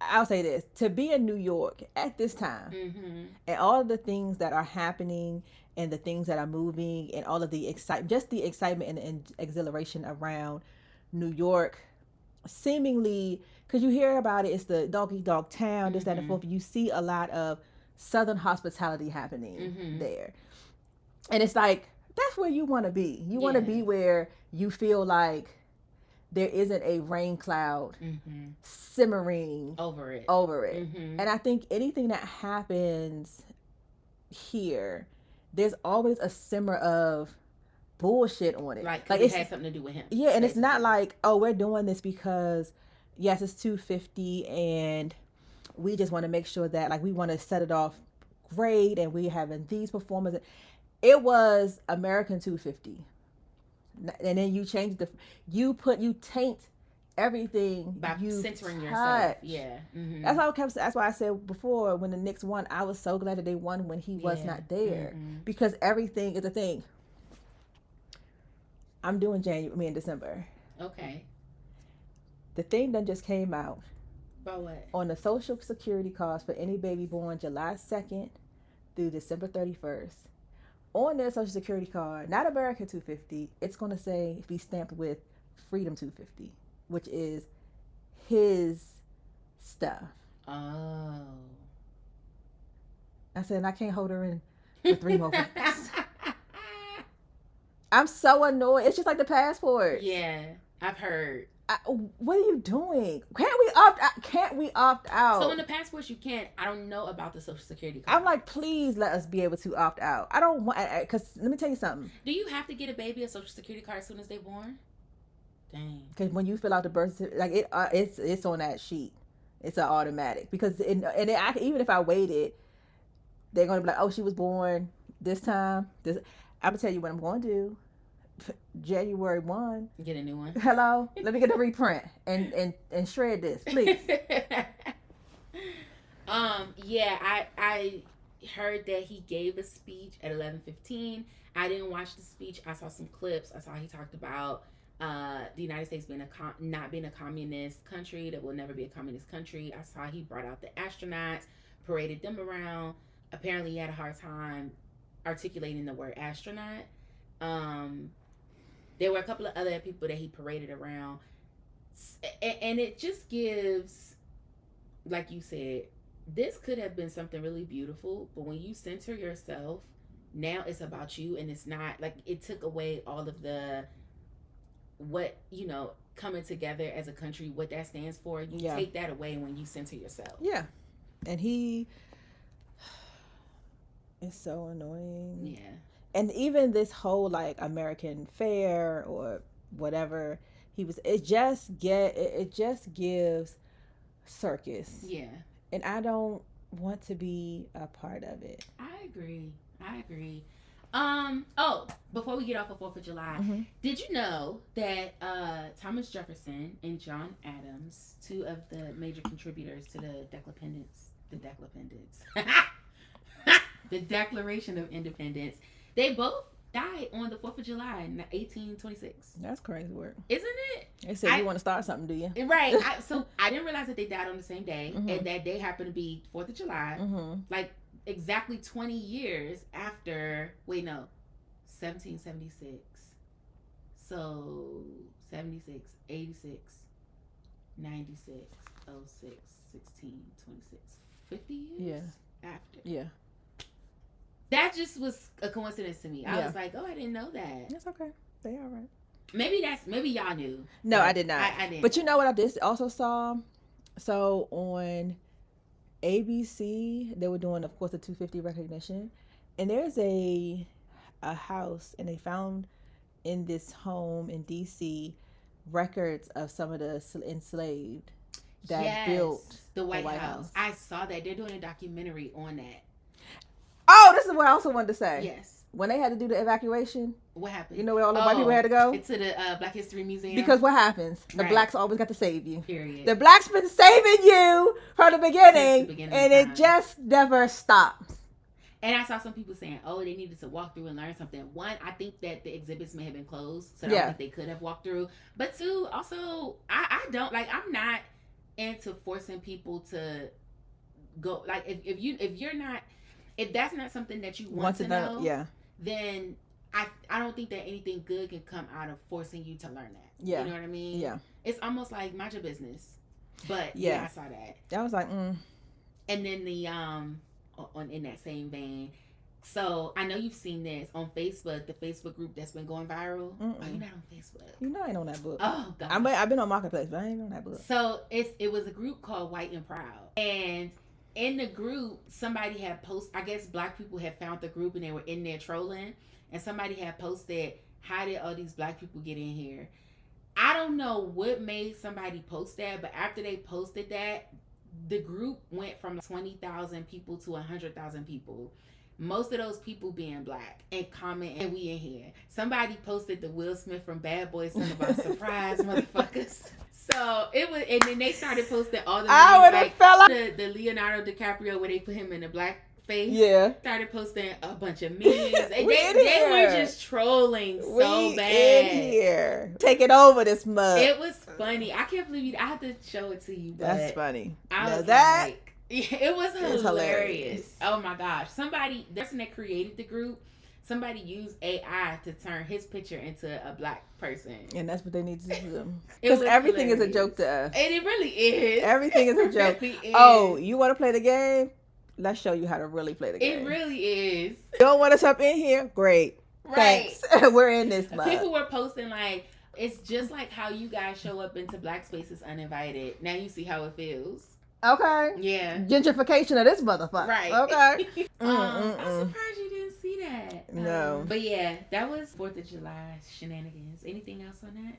I'll say this, to be in New York at this time and all of the things that are happening and the things that are moving and all of the excitement and exhilaration around New York, seemingly, because you hear about it, it's the dog town, this, that, and forth. You see a lot of Southern hospitality happening there. And it's like, that's where you want to be. You want to be where you feel like there isn't a rain cloud simmering over it. And I think anything that happens here, there's always a simmer of bullshit on it. Right, because it has something to do with him. Yeah, and basically. It's not like, oh, we're doing this because, yes, it's 250 and we just want to make sure that, like, we want to set it off great and we're having these performances. It was American 250. And then you change you taint everything by you censoring touch. Yourself. Yeah. That's why I said before, when the Knicks won, I was so glad that they won when he was not there, because everything is a thing. I'm doing in December. Okay. The thing that just came out. About what? On the Social Security cards for any baby born July 2nd through December 31st. On their Social Security card, not American 250, it's going to be stamped with Freedom 250, which is his stuff. Oh. I said, and I can't hold her in for 3 more weeks. I'm so annoyed. It's just like the passport. Yeah, I've heard. What are you doing? Can't we opt out? So in the passports you can't. I don't know about the Social Security card. I'm like, please let us be able to opt out. I don't want, because let me tell you something. Do you have to get a baby a Social Security card as soon as they're born? Dang. Because when you fill out the birth certificate, like it's on that sheet. It's an automatic. Because even if I waited, they're gonna be like, oh, she was born this time, I'm gonna tell you what I'm going to do. January 1. Get a new one. Hello, let me get a reprint and shred this, please. Yeah, I heard that he gave a speech at 11:15. I didn't watch the speech. I saw some clips. I saw he talked about the United States being not being a communist country, that will never be a communist country. I saw he brought out the astronauts, paraded them around. Apparently, he had a hard time articulating the word astronaut. There were a couple of other people that he paraded around, and it just gives, like you said, this could have been something really beautiful, but when you center yourself, now it's about you, and it's not like it took away all of the what coming together as a country, what that stands for. You take that away when you center yourself. Yeah, and he is so annoying. Yeah. And even this whole like American fair or whatever it just gives circus. Yeah. And I don't want to be a part of it. I agree. Before we get off of 4th of July, did you know that Thomas Jefferson and John Adams, two of the major contributors to the Declaration of Independence, they both died on the 4th of July in 1826. That's crazy work. Isn't it? They said you want to start something, do you? Right. So I didn't realize that they died on the same day, and that day happened to be 4th of July. Like exactly 20 years after, 1776. So 76, 86, 96, 06, 16, 26, 50 years after. Yeah. That just was a coincidence to me. I was like, oh, I didn't know that. That's okay. They all right. Maybe y'all knew. No, I did not. I didn't. But you know what I did also saw? So on ABC, they were doing, of course, the 250 recognition. And there's a house, and they found in this home in D.C. records of some of the enslaved that built the White House. I saw that. They're doing a documentary on that. Oh, this is what I also wanted to say. Yes. When they had to do the evacuation. What happened? You know where all the white people had to go? To the Black History Museum. Because what happens? The blacks always got to save you. Period. The blacks been saving you from the beginning and it just never stops. And I saw some people saying, oh, they needed to walk through and learn something. One, I think that the exhibits may have been closed, so I don't think they could have walked through. But two, also, I don't, like, I'm not into forcing people to go, like, if that's not something that you want to know, then I don't think that anything good can come out of forcing you to learn that. Yeah. You know what I mean? Yeah. It's almost like mind your business. But I saw that. I was like, And then the in that same vein, so I know you've seen this on Facebook, the Facebook group that's been going viral. Oh, you're not on Facebook. You know I ain't on that book. Oh God. I've been on Marketplace, but I ain't on that book. So it was a group called White and Proud, and in the group, somebody had I guess black people had found the group and they were in there trolling, and somebody had posted, how did all these black people get in here? I don't know what made somebody post that, but after they posted that, the group went from 20,000 people to 100,000 people. Most of those people being black and commenting, we in here. Somebody posted the Will Smith from Bad Boys son about surprise motherfuckers. So it was, and then they started posting all the memes, like the Leonardo DiCaprio where they put him in the black face. Yeah. Started posting a bunch of memes. And they were just trolling so bad. In here. Take it over this mug. It was funny. I can't believe I have to show it to you. But that's funny. I was like, it was hilarious. Oh my gosh. The person that created the group, somebody used AI to turn his picture into a black person. And that's what they need to do. Because everything is a joke to us. And it really is. Everything is a joke. Oh, you want to play the game? Let's show you how to really play the game. It really is. You don't want us up in here? Great. Right. Thanks. We're in this mug. People were posting like, it's just like how you guys show up into black spaces uninvited. Now you see how it feels. Okay. Yeah. Gentrification of this motherfucker. Right. Okay. I'm surprised you didn't see that. No. But yeah, that was 4th of July shenanigans. Anything else on that?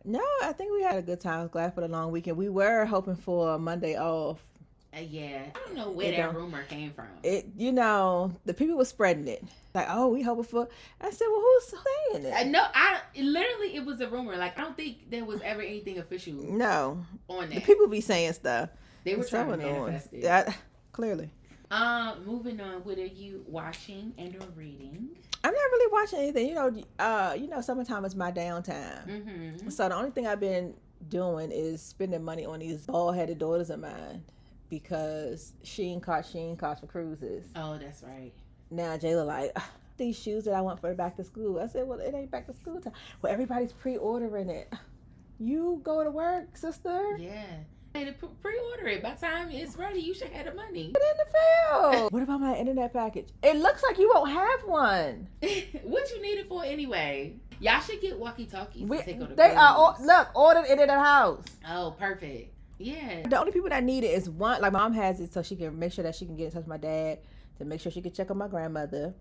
No, I think we had a good time. I was glad for the long weekend. We were hoping for a Monday off. Yeah, I don't know where that rumor came from. The people were spreading it. Like, oh, we hoping for. I said, well, who's saying it? No, literally, it was a rumor. Like, I don't think there was ever anything official. No, on that. The people be saying stuff. They were trying to manifest it. Clearly. Moving on. What are you watching and or reading? I'm not really watching anything. Summertime is my downtime. Mm-hmm. So the only thing I've been doing is spending money on these bald-headed daughters of mine because Sheen costs for cruises. Oh, that's right. Now Jayla like, these shoes that I want for back to school. I said, well, it ain't back to school time. Well, everybody's pre-ordering it. You go to work, sister. Yeah. Hey, to pre-order it. By the time it's ready, you should have the money. Put it in the field. What about my internet package? It looks like you won't have one. What you need it for anyway? Y'all should get walkie-talkies to take on the They are ordered it in the house. Oh, perfect. Yeah. The only people that need it is one. Like, mom has it so she can make sure that she can get in touch with my dad to make sure she can check on my grandmother.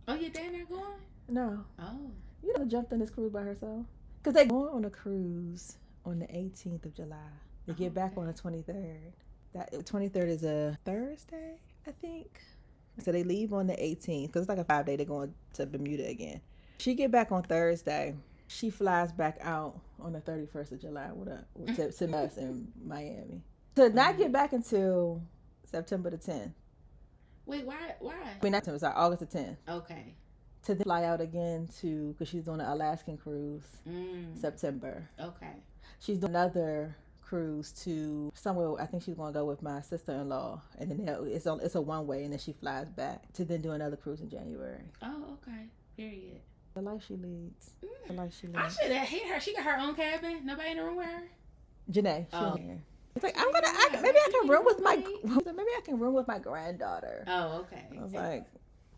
Oh, your dad not going? No. Oh. Jumped on this cruise by herself. Because they going on a cruise on the 18th of July. They get back on the 23rd. That 23rd is a Thursday, I think. So they leave on the 18th because it's like a 5-day. They're going to Bermuda again. She get back on Thursday. She flies back out on the 31st of July with us in Miami. To not get back until September the 10th. Wait, why? I mean, not September, sorry, August the 10th. Okay. To then fly out again because she's doing an Alaskan cruise September. Okay. She's doing another cruise to somewhere. I think she's going to go with my sister-in-law, and then it's a one-way, and then she flies back to then do another cruise in January. Oh, okay. Period. The life she leads. I should have hit her. She got her own cabin. Nobody in the room with her. Janae. It's like maybe I can room with my granddaughter. Oh, okay. I was like,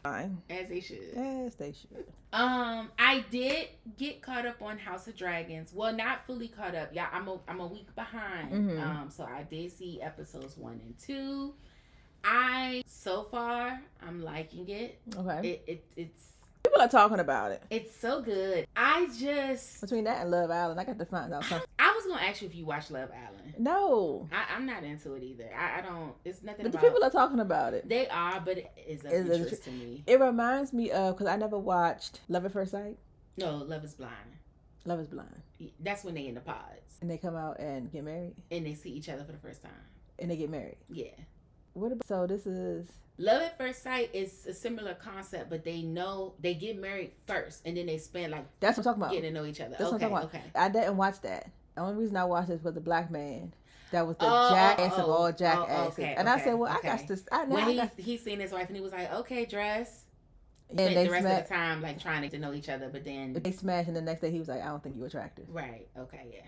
fine. As they should. As they should. I did get caught up on House of Dragons. Well, not fully caught up. Yeah, I'm a week behind. Mm-hmm. So I did see episodes 1 and 2. So far I'm liking it. Okay. It's people are talking about it. It's so good. Between that and Love Island, I got to find out something. I was gonna ask you if you watch Love Island. No, I'm not into it either. I don't. It's nothing. But the people are talking about it. They are, but it is of interest to me. It reminds me of because I never watched Love at First Sight. No, Love is Blind. Love is Blind. That's when they in the pods and they come out and get married and they see each other for the first time and they get married. Yeah. So this is Love at First Sight is a similar concept, but they get married first and then they spend like that's what I'm talking about. Getting to know each other. That's what I'm talking about. Okay. I didn't watch that. The only reason I watched this was the black man. That was the jackass of all jackasses. And I said, well, I got this. He's seen his wife and he was like, okay, dress. And they the rest of the time like trying to know each other, but they smashed and the next day he was like, I don't think you're attractive. Right. Okay, yeah.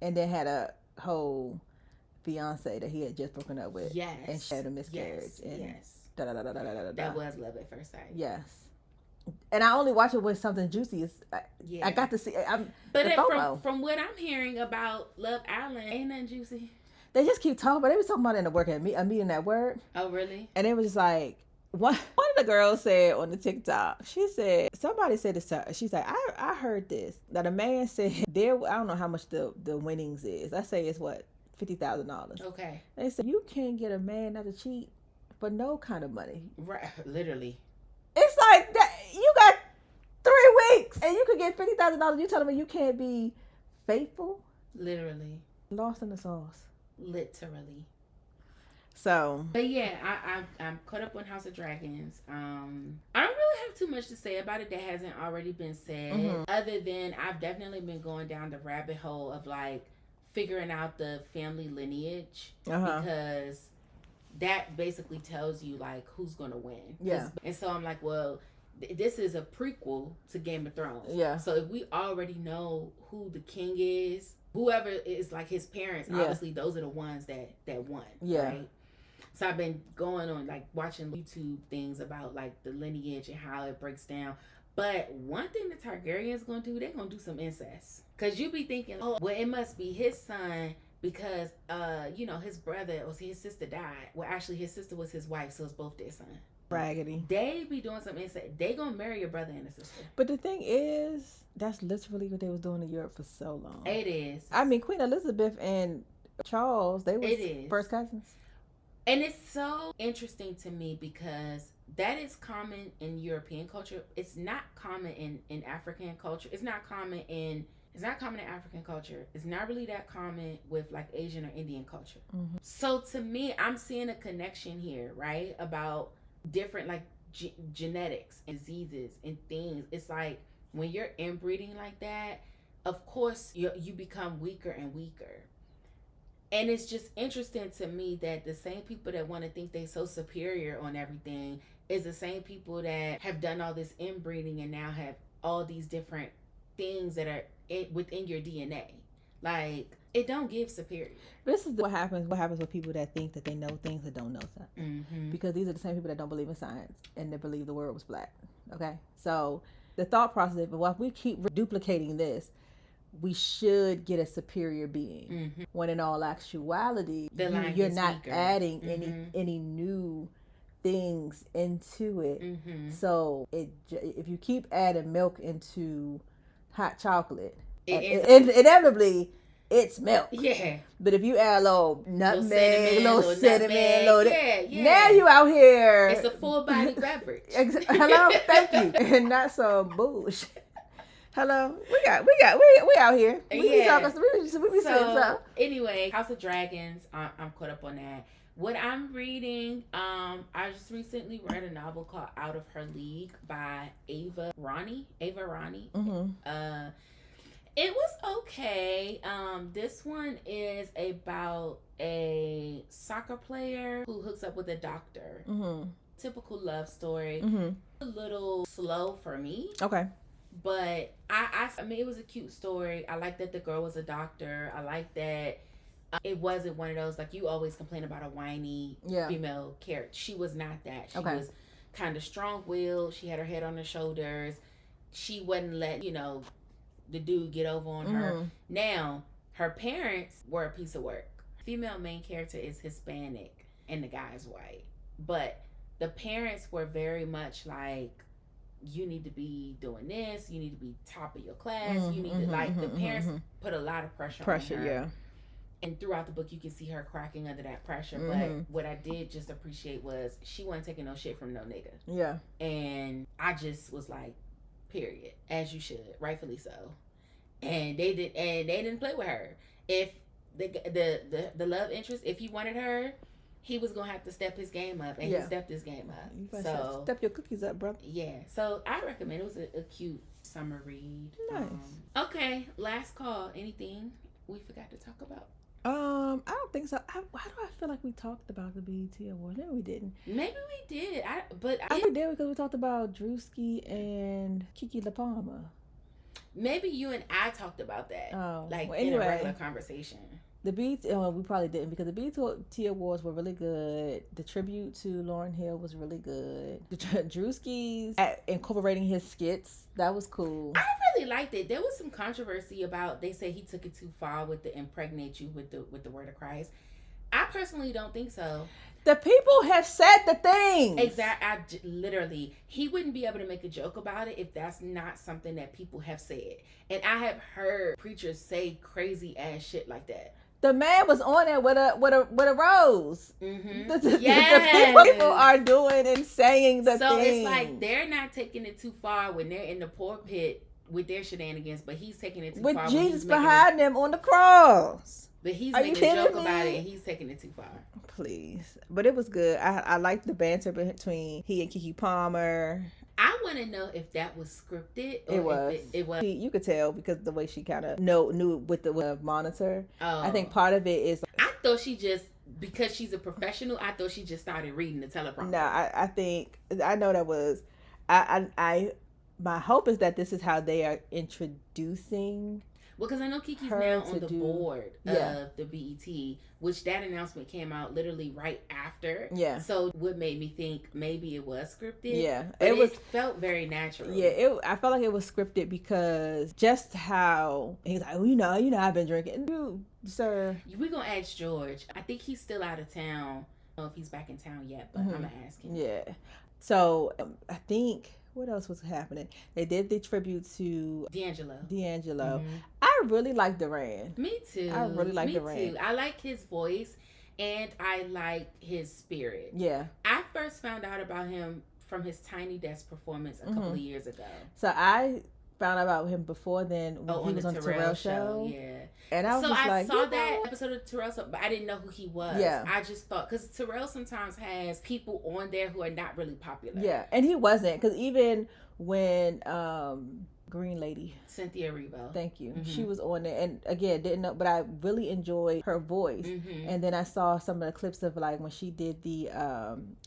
And then had a whole Beyonce that he had just broken up with. Yes. And she had a miscarriage. Yes. That was Love at First Sight. Yes. And I only watch it when something juicy is. I got to see. From what I'm hearing about Love Island, ain't nothing juicy. They just keep talking, but they was talking about it in the work a meeting at work. Oh, really? And it was just like one of the girls said on the TikTok. She said somebody said this to her. She's like, I heard this that a man said I don't know how much the winnings is. I say it's what $50,000. Okay. They said you can't get a man not to cheat for no kind of money. Right. Literally. It's like that. You got 3 weeks and you could get $50,000. You telling me you can't be faithful? Literally. Lost in the sauce. Literally. So. But yeah, I'm caught up on House of Dragons. I don't really have too much to say about it that hasn't already been said. Other than I've definitely been going down the rabbit hole of like figuring out the family lineage because that basically tells you like who's gonna win. Yeah. And so I'm like, well, this is a prequel to Game of Thrones. Yeah. So if we already know who the king is, whoever is like his parents, obviously those are the ones that won. Yeah. Right? So I've been going on like watching YouTube things about like the lineage and how it breaks down. But one thing the Targaryens gonna do, they're gonna do some incest. Cause you be thinking, oh, well, it must be his son because his brother or his sister died. Well, actually his sister was his wife, so it's both their son. Raggedy. They be doing some incest. They gonna marry your brother and a sister. But the thing is, that's literally what they was doing in Europe for so long. It is. I mean, Queen Elizabeth and Charles, they were first cousins. And it's so interesting to me because that is common in European culture. It's not common in African culture. It's not common in African culture. It's not really that common with like Asian or Indian culture. Mm-hmm. So to me, I'm seeing a connection here, right? About different like genetics and diseases and things. It's like when you're inbreeding like that, of course you become weaker and weaker. And it's just interesting to me that the same people that want to think they so superior on everything is the same people that have done all this inbreeding and now have all these different things that are within your DNA. Like, it don't give superior. This is what happens with people that think that they know things that don't know something. Mm-hmm. Because these are the same people that don't believe in science and they believe the world was flat. Okay? So the thought process is, well, if we keep duplicating this, we should get a superior being. Mm-hmm. When in all actuality, you're not weaker. Adding mm-hmm. any new things into it. Mm-hmm. So if you keep adding milk into hot chocolate, inevitably it's milk. Yeah. But if you add a little nutmeg, little cinnamon, now you out here. It's a full body beverage. Hello, thank you, and not some bullshit. Hello, we out here. We talking. So anyway, House of Dragons. I'm caught up on that. What I'm reading, I just recently read a novel called Out of Her League by Eva Ronnie. Mm-hmm. It was okay. This one is about a soccer player who hooks up with a doctor. Mm-hmm. Typical love story. Mm-hmm. A little slow for me. Okay. But I mean, it was a cute story. I like that the girl was a doctor. I like that it wasn't one of those, like, you always complain about a whiny female character. She was not that. She was kind of strong-willed. She had her head on her shoulders. She wouldn't let, the dude get over on her. Now, her parents were a piece of work. Female main character is Hispanic and the guy's white. But the parents were very much like, you need to be doing this, you need to be top of your class, you need to, like, the parents put a lot of pressure on her. Yeah. And throughout the book, you can see her cracking under that pressure. But what I did just appreciate was she wasn't taking no shit from no nigga. Yeah. And I just was like, period. As you should, rightfully so. And they didn't play with her. If the love interest, if he wanted her, he was gonna have to step his game up, and he stepped his game up. So step your cookies up, bro. Yeah. So I recommend it. Was a cute summer read. Nice. Okay. Last call. Anything we forgot to talk about? I don't think so. Why do I feel like we talked about the BET Awards? Maybe we didn't. Maybe we did. I think we did because we talked about Drewski and Kiki La Palma. Maybe you and I talked about that. Oh, like, well, anyway, in a regular conversation. The BET, we probably didn't because the BET Awards were really good. The tribute to Lauryn Hill was really good. The Drewski's incorporating his skits, that was cool. I really liked it. There was some controversy about, they say he took it too far with the impregnate you with the word of Christ. I personally don't think so. The people have said the thing. Exactly. Literally, he wouldn't be able to make a joke about it if that's not something that people have said. And I have heard preachers say crazy ass shit like that. The man was on it with a rose. Mm-hmm. The people are doing and saying the thing. So it's like they're not taking it too far when they're in the pulpit with their shenanigans, but he's taking it too far. With Jesus behind them on the cross. But he's making a joke about it, and he's taking it too far. Please. But it was good. I liked the banter between he and Keke Palmer. I want to know if that was scripted. Or it was. You could tell because the way she kind of knew with the monitor. Oh. I think part of it is. I thought she just, because she's a professional, I thought she just started reading the teleprompter. No, I think, I know that was, my hope is that this is how they are introducing. Well, because I know Kiki's now on the board of the BET, which that announcement came out literally right after. Yeah. So what made me think maybe it was scripted. Yeah. But it felt very natural. Yeah, I felt like it was scripted because just how he's like, I've been drinking. Dude, sir. We're going to ask George. I think he's still out of town. I don't know if he's back in town yet, but I'm going to ask him. Yeah. So I think... What else was happening? They did the tribute to D'Angelo. Mm-hmm. I really like Duran. Me too. I really like Duran. Me too. I like his voice. and I like his spirit. Yeah. I first found out about him from his Tiny Desk performance a couple of years ago. So I found out about him before then when he was on the Terrell show. Yeah. And I was just like, saw that episode of Terrell, but I didn't know who he was. Yeah. I just thought, because Terrell sometimes has people on there who are not really popular. Yeah, and he wasn't, because even when Green Lady, Cynthia Erivo, thank you, she was on there, and again, didn't know, but I really enjoyed her voice. And then I saw some of the clips of like when she did the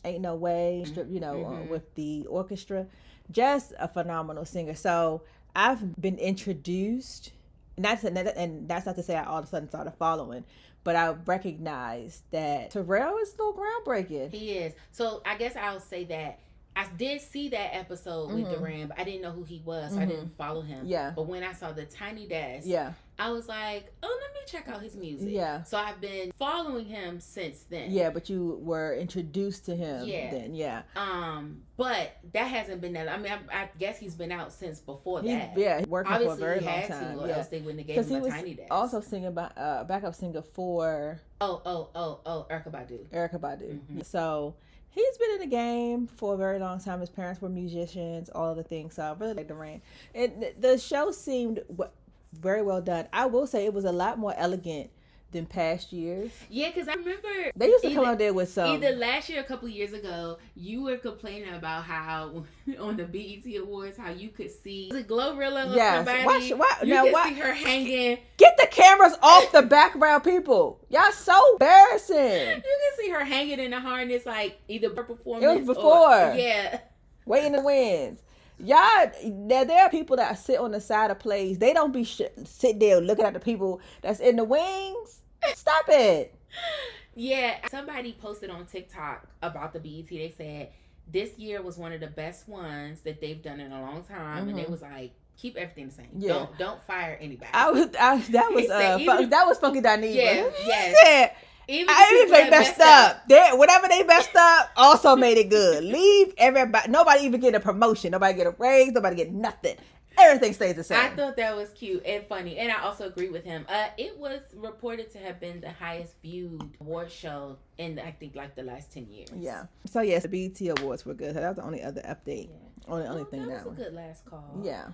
Ain't No Way strip, with the orchestra. Just a phenomenal singer. So I've been introduced, and that's not to say I all of a sudden started following, but I recognized that Terrell is still groundbreaking. He is. So I guess I'll say that I did see that episode with Duran, but I didn't know who he was, so I didn't follow him. Yeah. But when I saw the Tiny Desk, I was like, oh, let me check out his music. Yeah. So I've been following him since then. Yeah, but you were introduced to him then. Yeah. But that hasn't been that. I mean, I guess he's been out since before that. Yeah, working obviously for a very he long had time. To, or else they wouldn't have gave him a Tiny Desk. Also singing backup singer for Erykah Badu. So he's been in the game for a very long time. His parents were musicians, all of the things. So I really like Duran. And the show seemed very well done. I will say it was a lot more elegant than past years. Yeah, because I remember they used to come out there with some. Either last year or a couple of years ago, you were complaining about how on the BET Awards, how you could see the Glorilla or somebody. You could see her hanging. Get the cameras off the background, people. Y'all so embarrassing. You can see her hanging in the harness, like either her performance. It was before. Yeah. Waiting in the winds. Y'all, there are people that sit on the side of plays. They don't be sit there looking at the people that's in the wings. Stop it. Yeah, somebody posted on TikTok about the BET. They said this year was one of the best ones that they've done in a long time, and they was like, keep everything the same. Yeah. Don't fire anybody. That was Funky Dineva. Yeah, yes. Even if they messed up, whatever they messed up, also made it good. Leave everybody. Nobody even get a promotion. Nobody get a raise. Nobody get nothing. Everything stays the same. I thought that was cute and funny, and I also agree with him. It was reported to have been the highest viewed award show in, I think, like the last 10 years. Yeah. So yes, the BET Awards were good. That was the only other update. Yeah. Only thing that was a good last call. Yeah.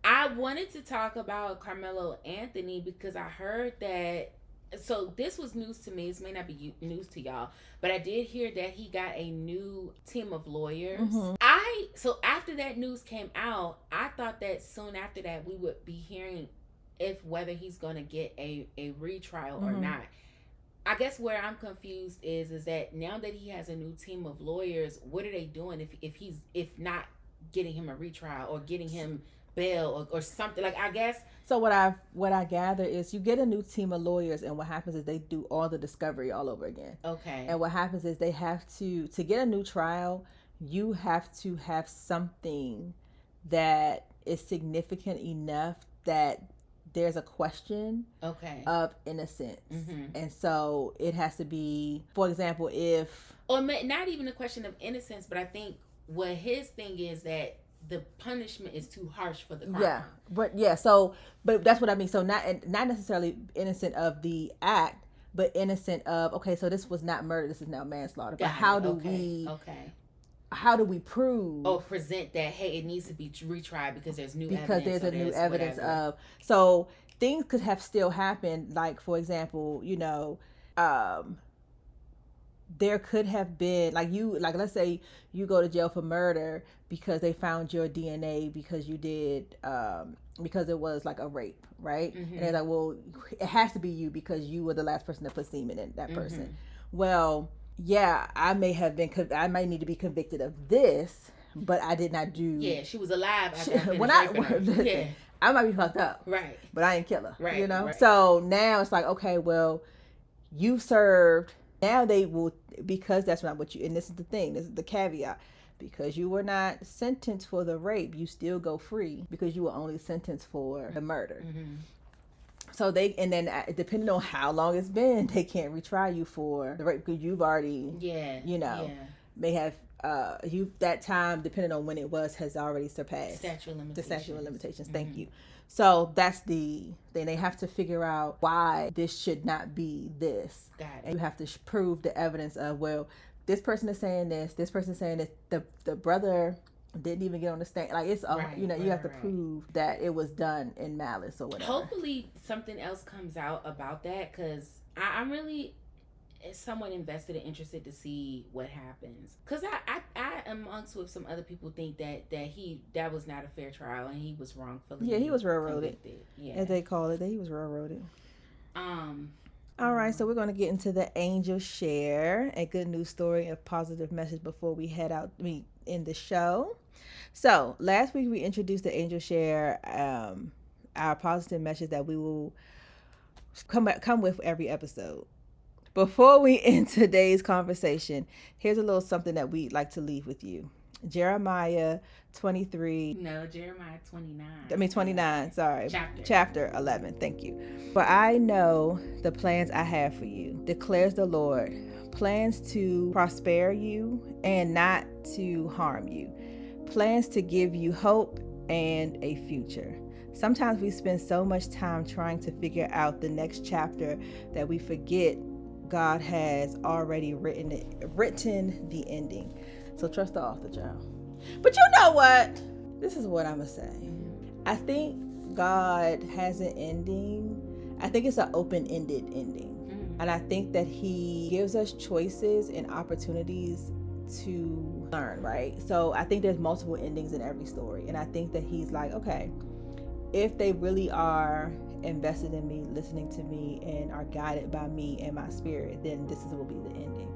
I wanted to talk about Karmelo Anthony because I heard that. So this was news to me. This may not be news to y'all, but I did hear that he got a new team of lawyers. So after that news came out, I thought that soon after that we would be hearing whether he's going to get a retrial or not. I guess where I'm confused is that now that he has a new team of lawyers, what are they doing if not getting him a retrial or getting him bail or something? Like, I guess. So what I gather is you get a new team of lawyers, and what happens is they do all the discovery all over again. Okay. And what happens is they have to get a new trial, you have to have something that is significant enough that there's a question of innocence. And so it has to be, for example, or not even a question of innocence, but I think what his thing is that the punishment is too harsh for the crime. Yeah, but that's what I mean. So not necessarily innocent of the act, but innocent of, okay, so this was not murder, this is now manslaughter. But how do we prove or present that, hey, it needs to be retried because there's new evidence? Because there's a new evidence of, so things could have still happened. Like, for example, there could have been, let's say you go to jail for murder because they found your DNA because you did, because it was like a rape, right? And they're like, well, it has to be you because you were the last person to put semen in that person. Well, yeah, I might need to be convicted of this, but I did not do. Yeah, she was alive. I might be fucked up, right? But I ain't kill her, right? Right. So now it's like, okay, well, you served. Now they will, because that's not what you, and this is the thing, this is the caveat, because you were not sentenced for the rape, you still go free because you were only sentenced for the murder. So then depending on how long it's been, they can't retry you for the rape because you've already, may have that time, depending on when it was, has already surpassed statute of limitations. The statute of limitations. Thank you. So that's the thing. They have to figure out why this should not be this. Got it. And you have to prove the evidence of, well, this person is saying this person is saying this. The brother didn't even get on the stand. Like, it's you have to prove that it was done in malice or whatever. Hopefully something else comes out about that, because I'm really somewhat invested and interested to see what happens, because I amongst with some other people think that was not a fair trial and he was wrongfully he was railroaded, as they call it. That he was railroaded. All right, so we're going to get into the angel share, a good news story, a positive message before we head out in the show. So last week we introduced the angel share, our positive message that we will come with every episode. Before we end today's conversation, here's a little something that we'd like to leave with you. Jeremiah 23. No, Jeremiah 29. 29, sorry. Chapter 11, thank you. For I know the plans I have for you, declares the Lord. Plans to prosper you and not to harm you. Plans to give you hope and a future. Sometimes we spend so much time trying to figure out the next chapter that we forget God has already written the ending. So trust the author, child. But you know what? This is what I'm going to say. I think God has an ending. I think it's an open-ended ending. And I think that he gives us choices and opportunities to learn, right? So I think there's multiple endings in every story. And I think that he's like, okay, if they really are invested in me, listening to me, and are guided by me and my spirit, then this will be the ending.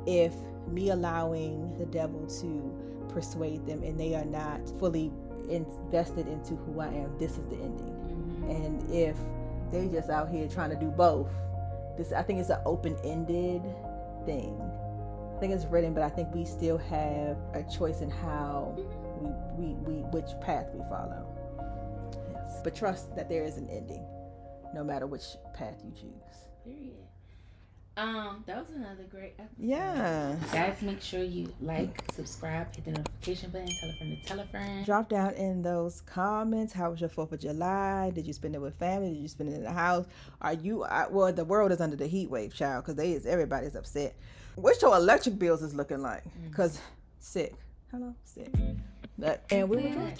If me allowing the devil to persuade them and they are not fully invested into who I am, this is the ending. And if they just out here trying to do both, I think it's an open-ended thing. I think it's written, but I think we still have a choice in how we which path we follow. But trust that there is an ending, no matter which path you choose. Period. That was another great episode. Yeah. Guys, make sure you like, subscribe, hit the notification button, tell a friend to tell a friend. Drop down in those comments. How was your 4th of July? Did you spend it with family? Did you spend it in the house? Well, the world is under the heat wave, child, because everybody's upset. What's your electric bills is looking like? Because sick. Hello? Sick. And we were